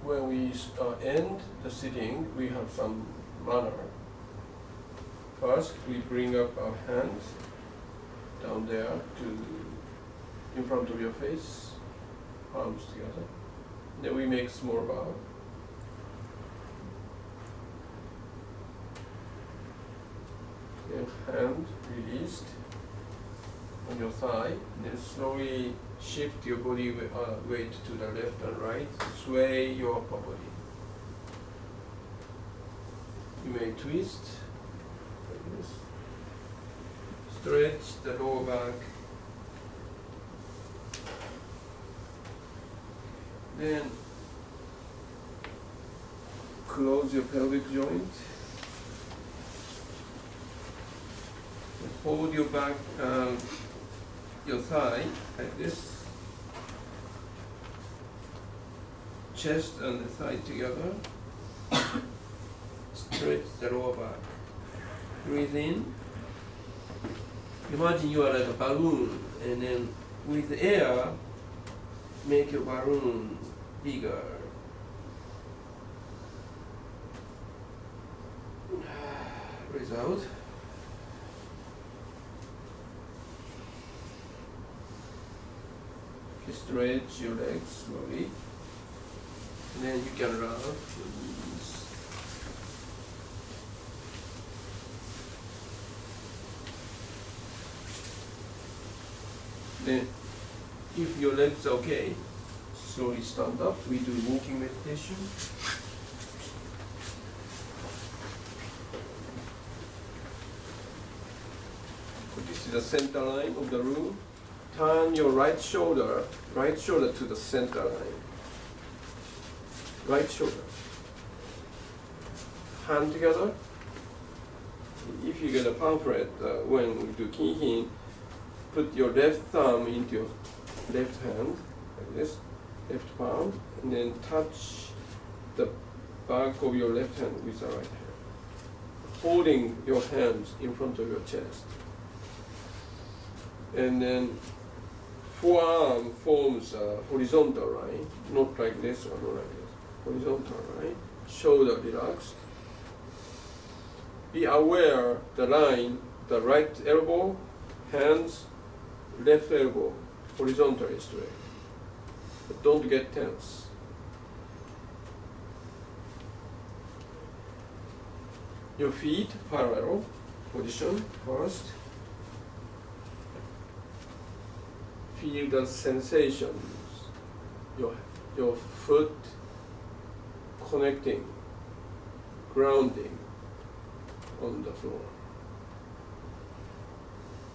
When we end the sitting, we have some manner. First, we bring up our hands down there to in front of your face, palms together. Then we make small bow. Then hand released on your thigh, then slowly shift your body weight to the left and right, sway your upper body. You may twist like this. Stretch the lower back. Then close your pelvic joint. And hold your back, your thigh like this. Chest and the thigh together. Stretch the lower back. Breathe in. Imagine you are like a balloon, and then with air, make your balloon bigger. Breathe out. Stretch your legs slowly. And then you can rub your knees. Then, if your legs are okay, slowly stand up. We do walking meditation. This is the center line of the room. turn your right shoulder to the center line. Right shoulder. Hand together. If you get a pamphlet, when we do kinhin, put your left thumb into your left hand, like this, left palm, and then touch the back of your left hand with the right hand, holding your hands in front of your chest. And then forearm forms a horizontal line, not like this or not like this, horizontal line, shoulder relaxed. Be aware the line, the right elbow, hands, left elbow, horizontally straight. But don't get tense. Your feet parallel position first. Feel the sensations. Your foot connecting, grounding on the floor.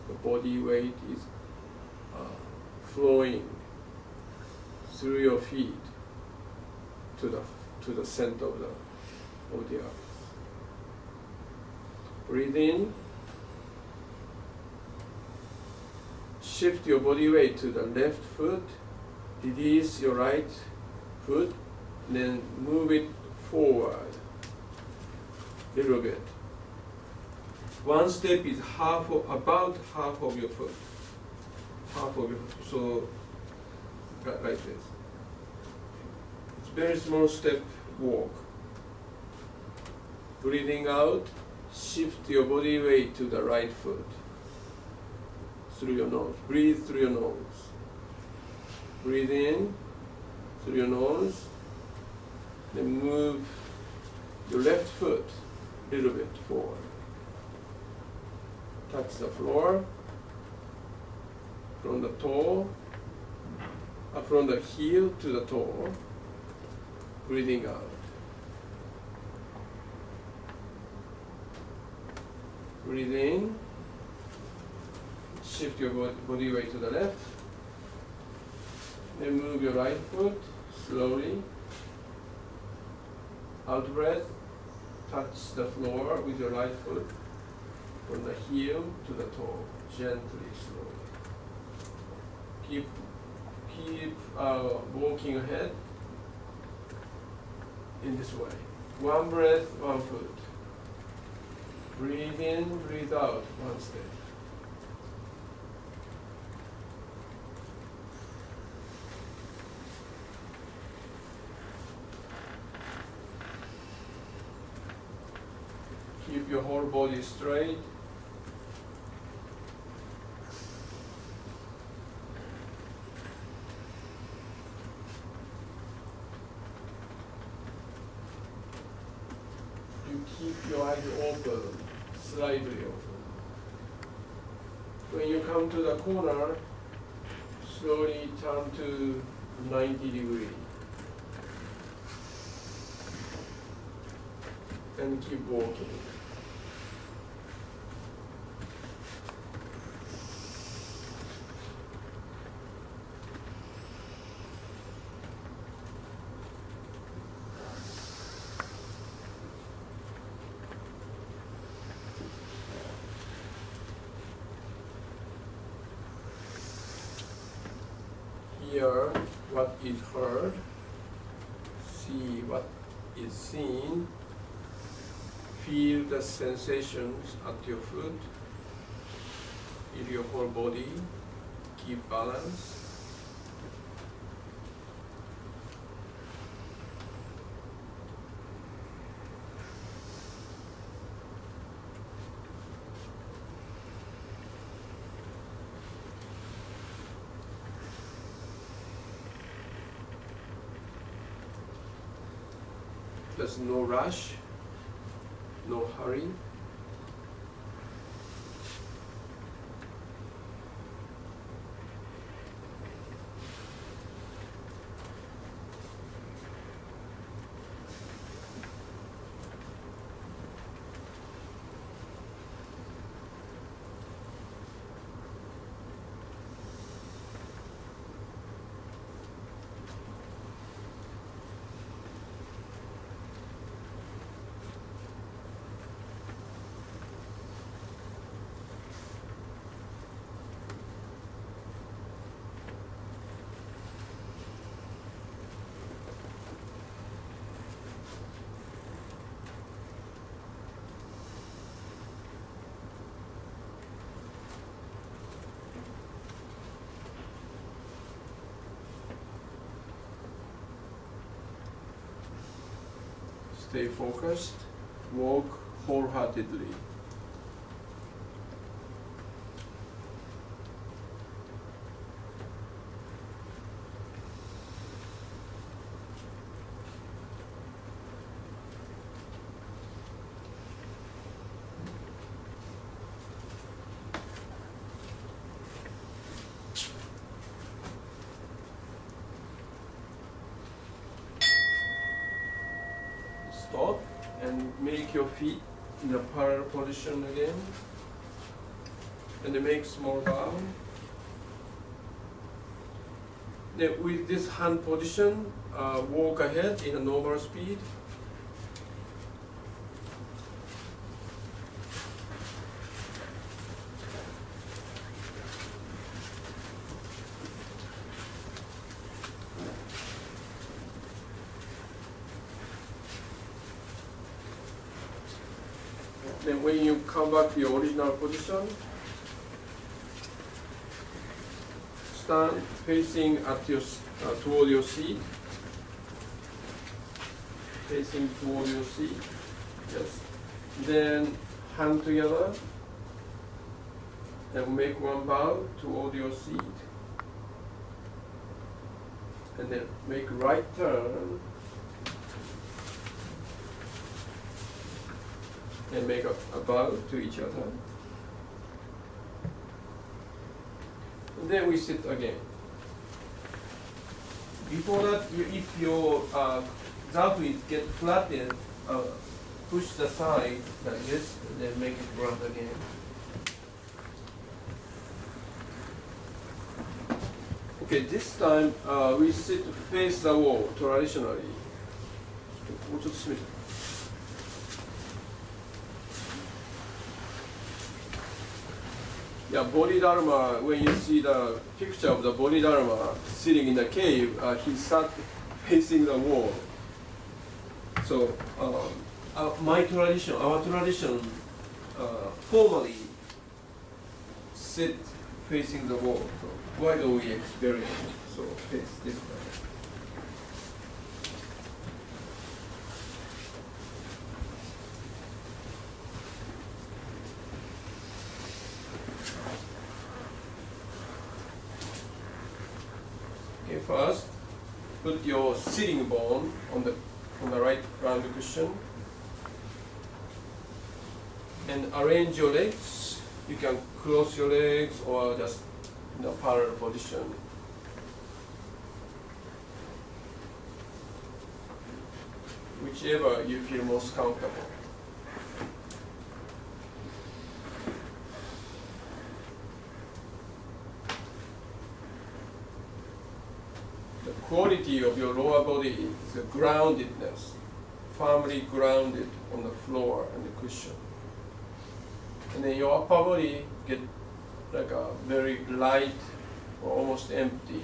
The body weight is flowing through your feet to the center of the earth. Breathe in. Shift your body weight to the left foot. Release your right foot. Then move it forward a little bit. One step is about half of your foot. So like this. It's very small step walk. Breathing out, shift your body weight to the right foot. Through your nose. Breathe through your nose. Breathe in through your nose. Then move your left foot a little bit forward. Touch the floor from the toe, from the heel to the toe. Breathing out. Breathe in. Shift your body weight to the left. Then move your right foot slowly. Out breath. Touch the floor with your right foot. From the heel to the toe, gently, slowly. Keep walking ahead in this way. One breath, one foot. Breathe in, breathe out, one step. Keep your whole body straight. You keep your eyes open, slightly open. When you come to the corner, slowly turn to 90 degrees. And keep walking. Hear what is heard, see what is seen, feel the sensations at your foot, in your whole body, keep balance. There's no rush, no hurry. Stay focused. Walk wholeheartedly. Stop and make your feet in a parallel position again. And then make small bow. Then with this hand position, walk ahead in a normal speed. Then when you come back to your original position, stand facing at your toward your seat. Facing toward your seat. Yes. Then hand together and make one bow toward your seat. And then make right turn. And make a bow to each other. And then we sit again. Before that, if your zapu get flattened, push the side like this, and then make it round again. Okay, this time we sit face the wall traditionally. Yeah, Bodhidharma, when you see the picture of the Bodhidharma sitting in the cave, he sat facing the wall. So our tradition, formally sit facing the wall. So why do we experience it? So face this way. First, put your sitting bone on the right round cushion and arrange your legs. You can cross your legs or just in a parallel position. Whichever you feel most comfortable. The quality of your lower body is the groundedness, firmly grounded on the floor and the cushion. And then your upper body get like a very light or almost empty,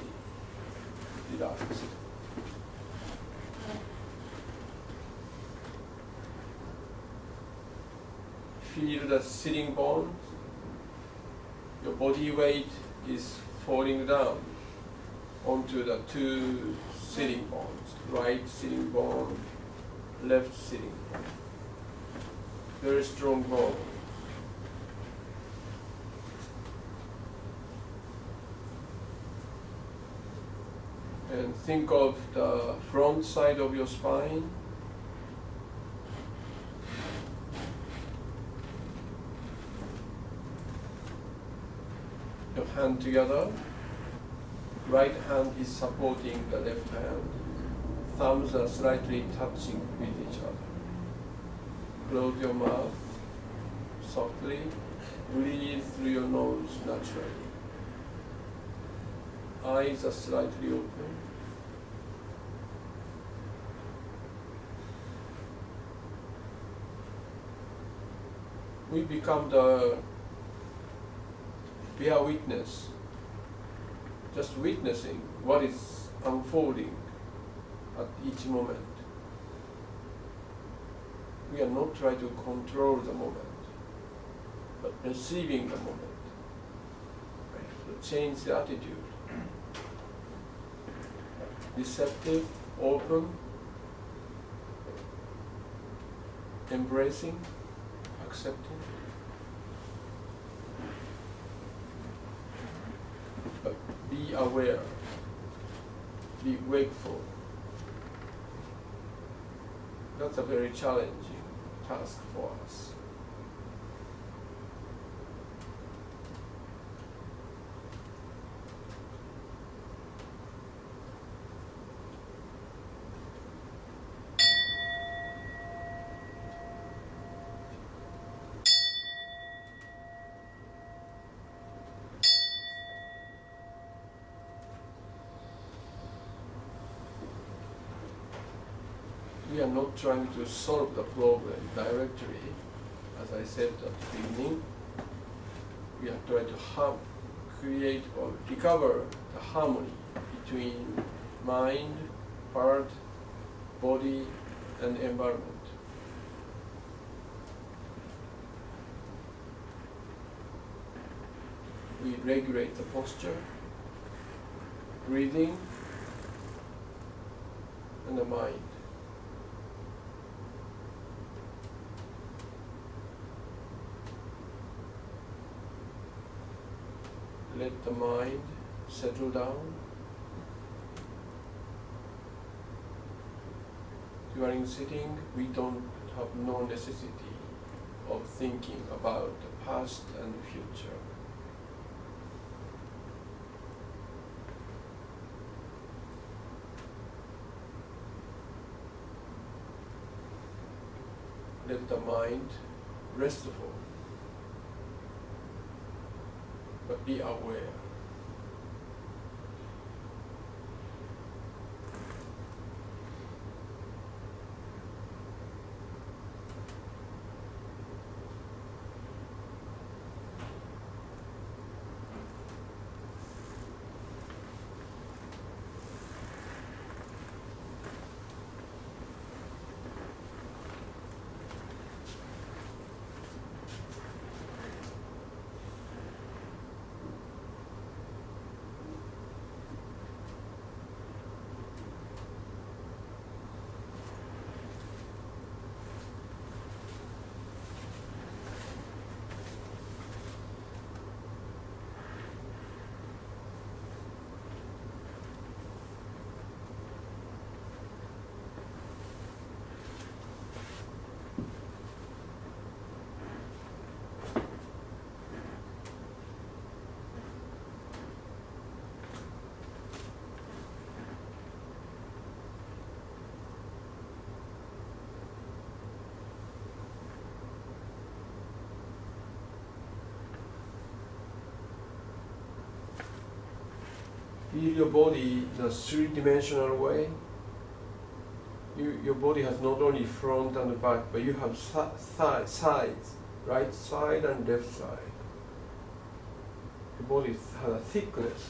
relaxed. Feel the sitting bones. Your body weight is falling down onto the two sitting bones, right sitting bone, left sitting bone. Very strong bone. And think of the front side of your spine. Your hand together. Right hand is supporting the left hand. Thumbs are slightly touching with each other. Close your mouth softly. Breathe through your nose naturally. Eyes are slightly open. We become the bear witness, just witnessing what is unfolding at each moment. We are not trying to control the moment, but receiving the moment. Right? To change the attitude. Receptive, open, embracing, accepting. But be aware, be wakeful. That's a very challenging task for us. We are not trying to solve the problem directly, as I said at the beginning. We are trying to create or recover the harmony between mind, heart, body, and environment. We regulate the posture, breathing, and the mind. Let the mind settle down. During sitting, we don't have no necessity of thinking about the past and future. Let the mind restful, but be aware. Feel your body in a three-dimensional way. Your body has not only front and back, but you have sides, right side and left side. Your body has a thickness.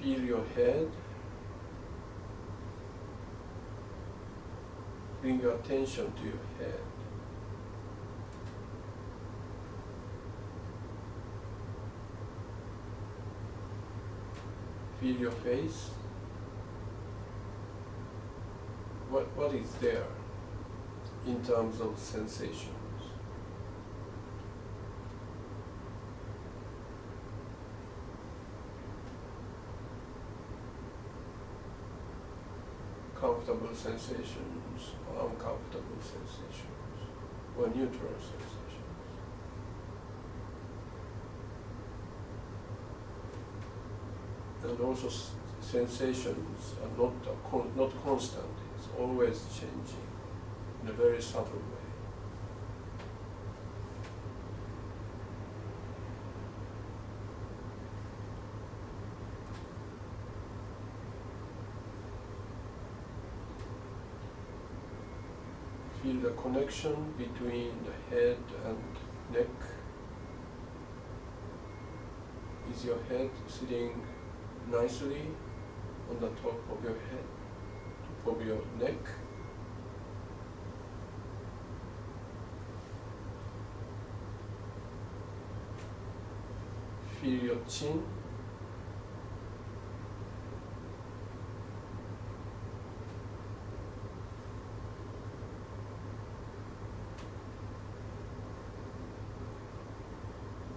Feel your head. Bring your attention to your head. Feel your face. What is there in terms of sensations? Comfortable sensations, or uncomfortable sensations, or neutral sensations. And also sensations are not constant, it's always changing in a very subtle way. Feel the connection between the head and neck. Is your head sitting nicely on the top of your head, top of your neck? Feel your chin.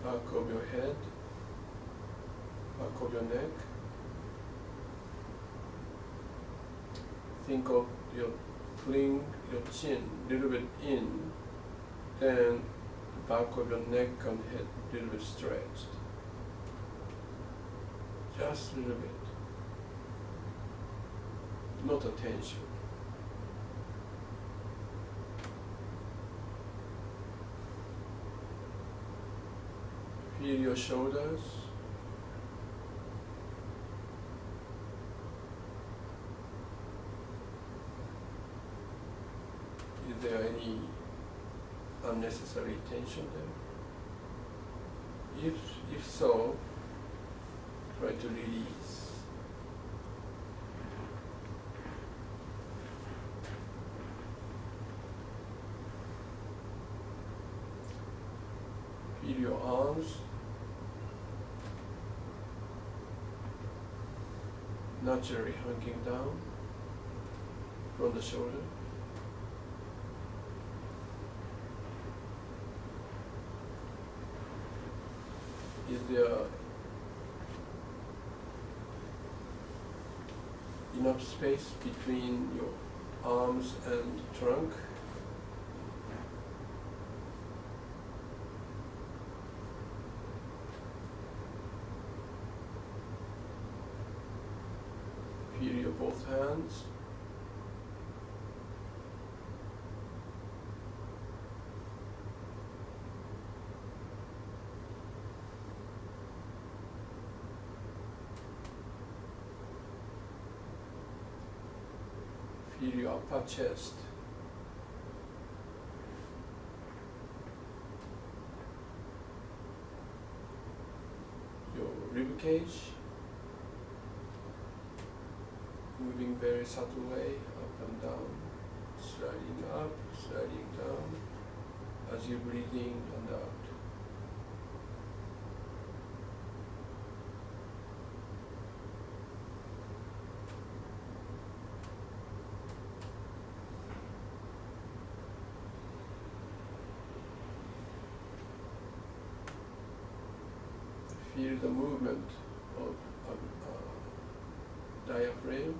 Back of your head, back of your neck. Think of your pulling your chin a little bit in, then the back of your neck and head a little bit stretched. Just a little bit. Not a tension. Feel your shoulders. Is there any unnecessary tension there? If so, try to release. Feel your arms. Naturally hanging down from the shoulder. Is there enough space between your arms and trunk? Feel your both hands. Feel your upper chest. Your rib cage. Moving very subtle way, up and down, sliding up, sliding down, as you breathe in and out. Feel the movement of diaphragm.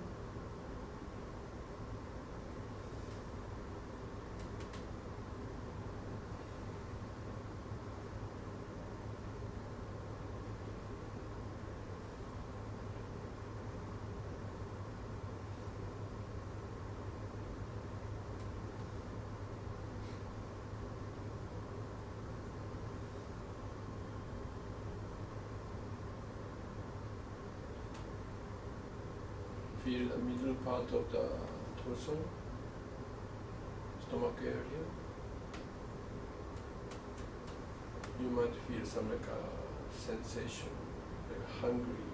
Feel the middle part of the torso, stomach area. You might feel some like a sensation, like hungry,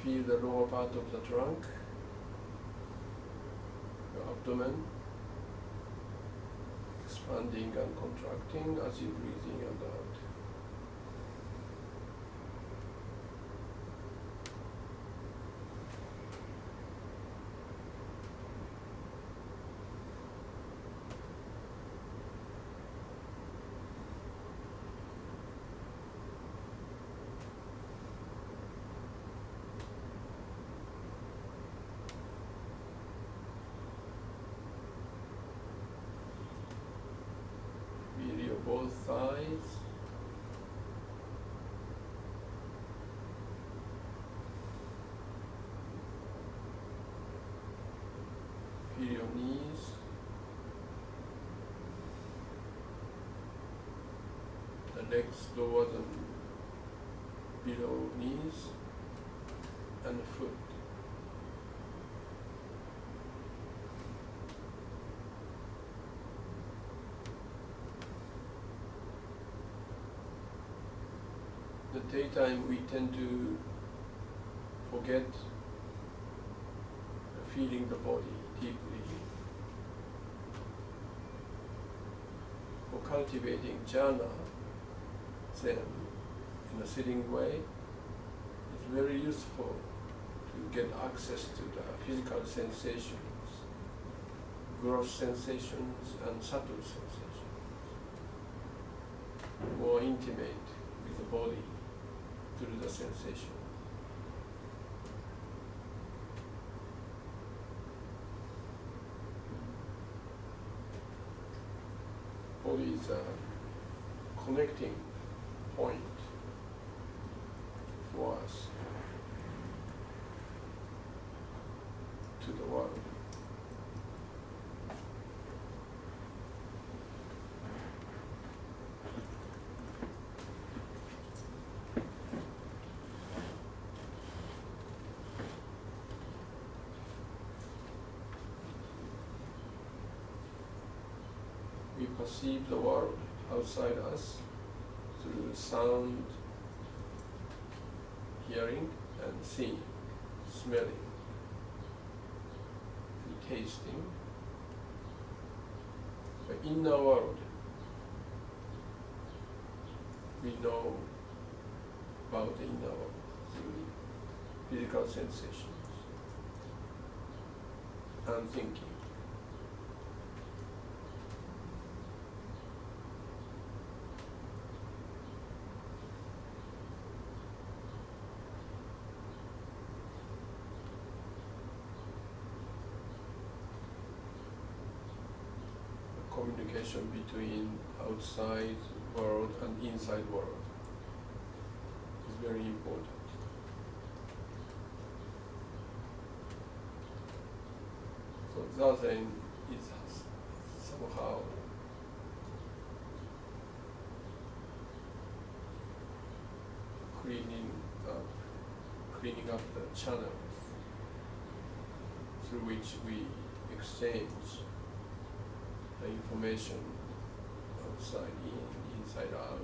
feel the lower part of the trunk, your abdomen, expanding and contracting as you breathe in and out. Feel your both thighs. Feel your knees. The legs lower than below knees, and foot. The daytime we tend to forget feeling the body deeply. For cultivating jhana, ZEN, in a sitting way, it's very useful to get access to the physical sensations, gross sensations and subtle sensations, more intimate with the body through the sensation. Body is a connecting point for us to the world. We perceive the world outside us through sound, hearing, and seeing, smelling, and tasting. But in our world, we know about the inner world through physical sensations and thinking. Communication between outside world and inside world is very important. So ZAZEN is somehow cleaning up the channels through which we exchange the information outside in, inside out.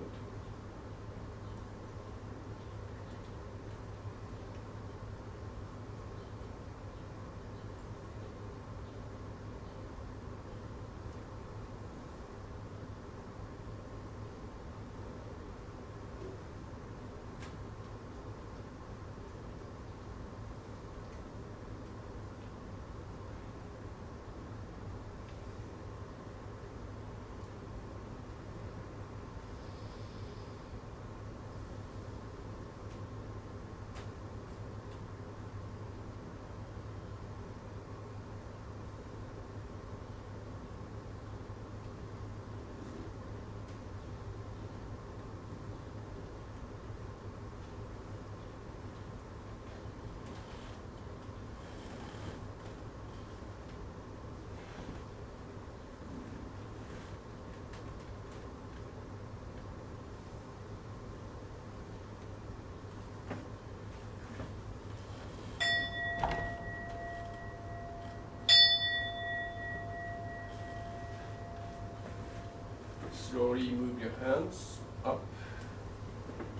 Slowly move your hands up.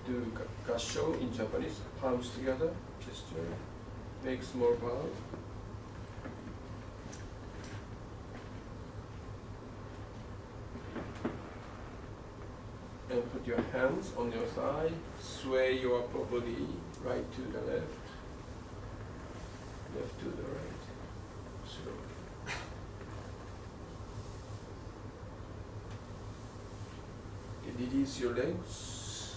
Do gassho in Japanese, palms together gesture. Make small bow. And put your hands on your thigh. Sway your upper body right to the left. Left to the right. Slowly. Release your legs.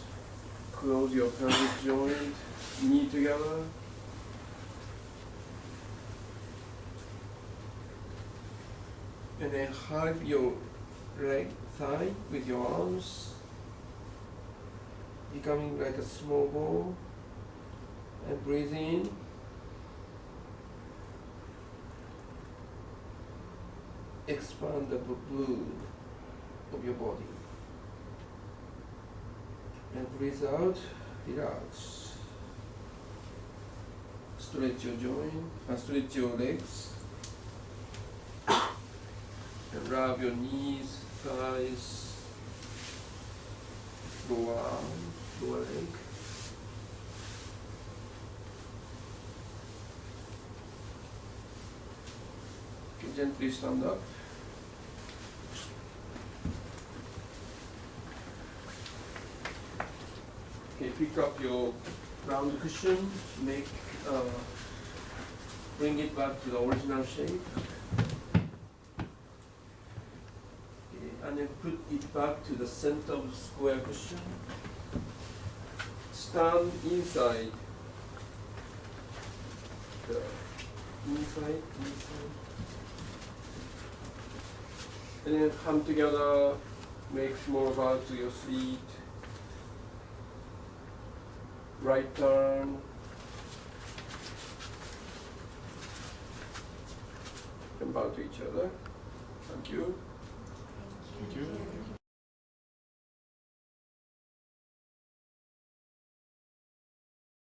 Close your pelvic joint. Knee together. And then hug your leg, thigh with your arms, becoming like a small ball. And breathe in. Expand the balloon of your body. And breathe out, relax. Stretch your joint, stretch your legs. And rub your knees, thighs, lower arm, lower leg. Okay, gently stand up. Okay, pick up your round cushion, bring it back to the original shape. Okay, and then put it back to the center of the square cushion. Stand inside. Inside. And then come together, make small bow to your feet. Right turn. And bow to each other. Thank you.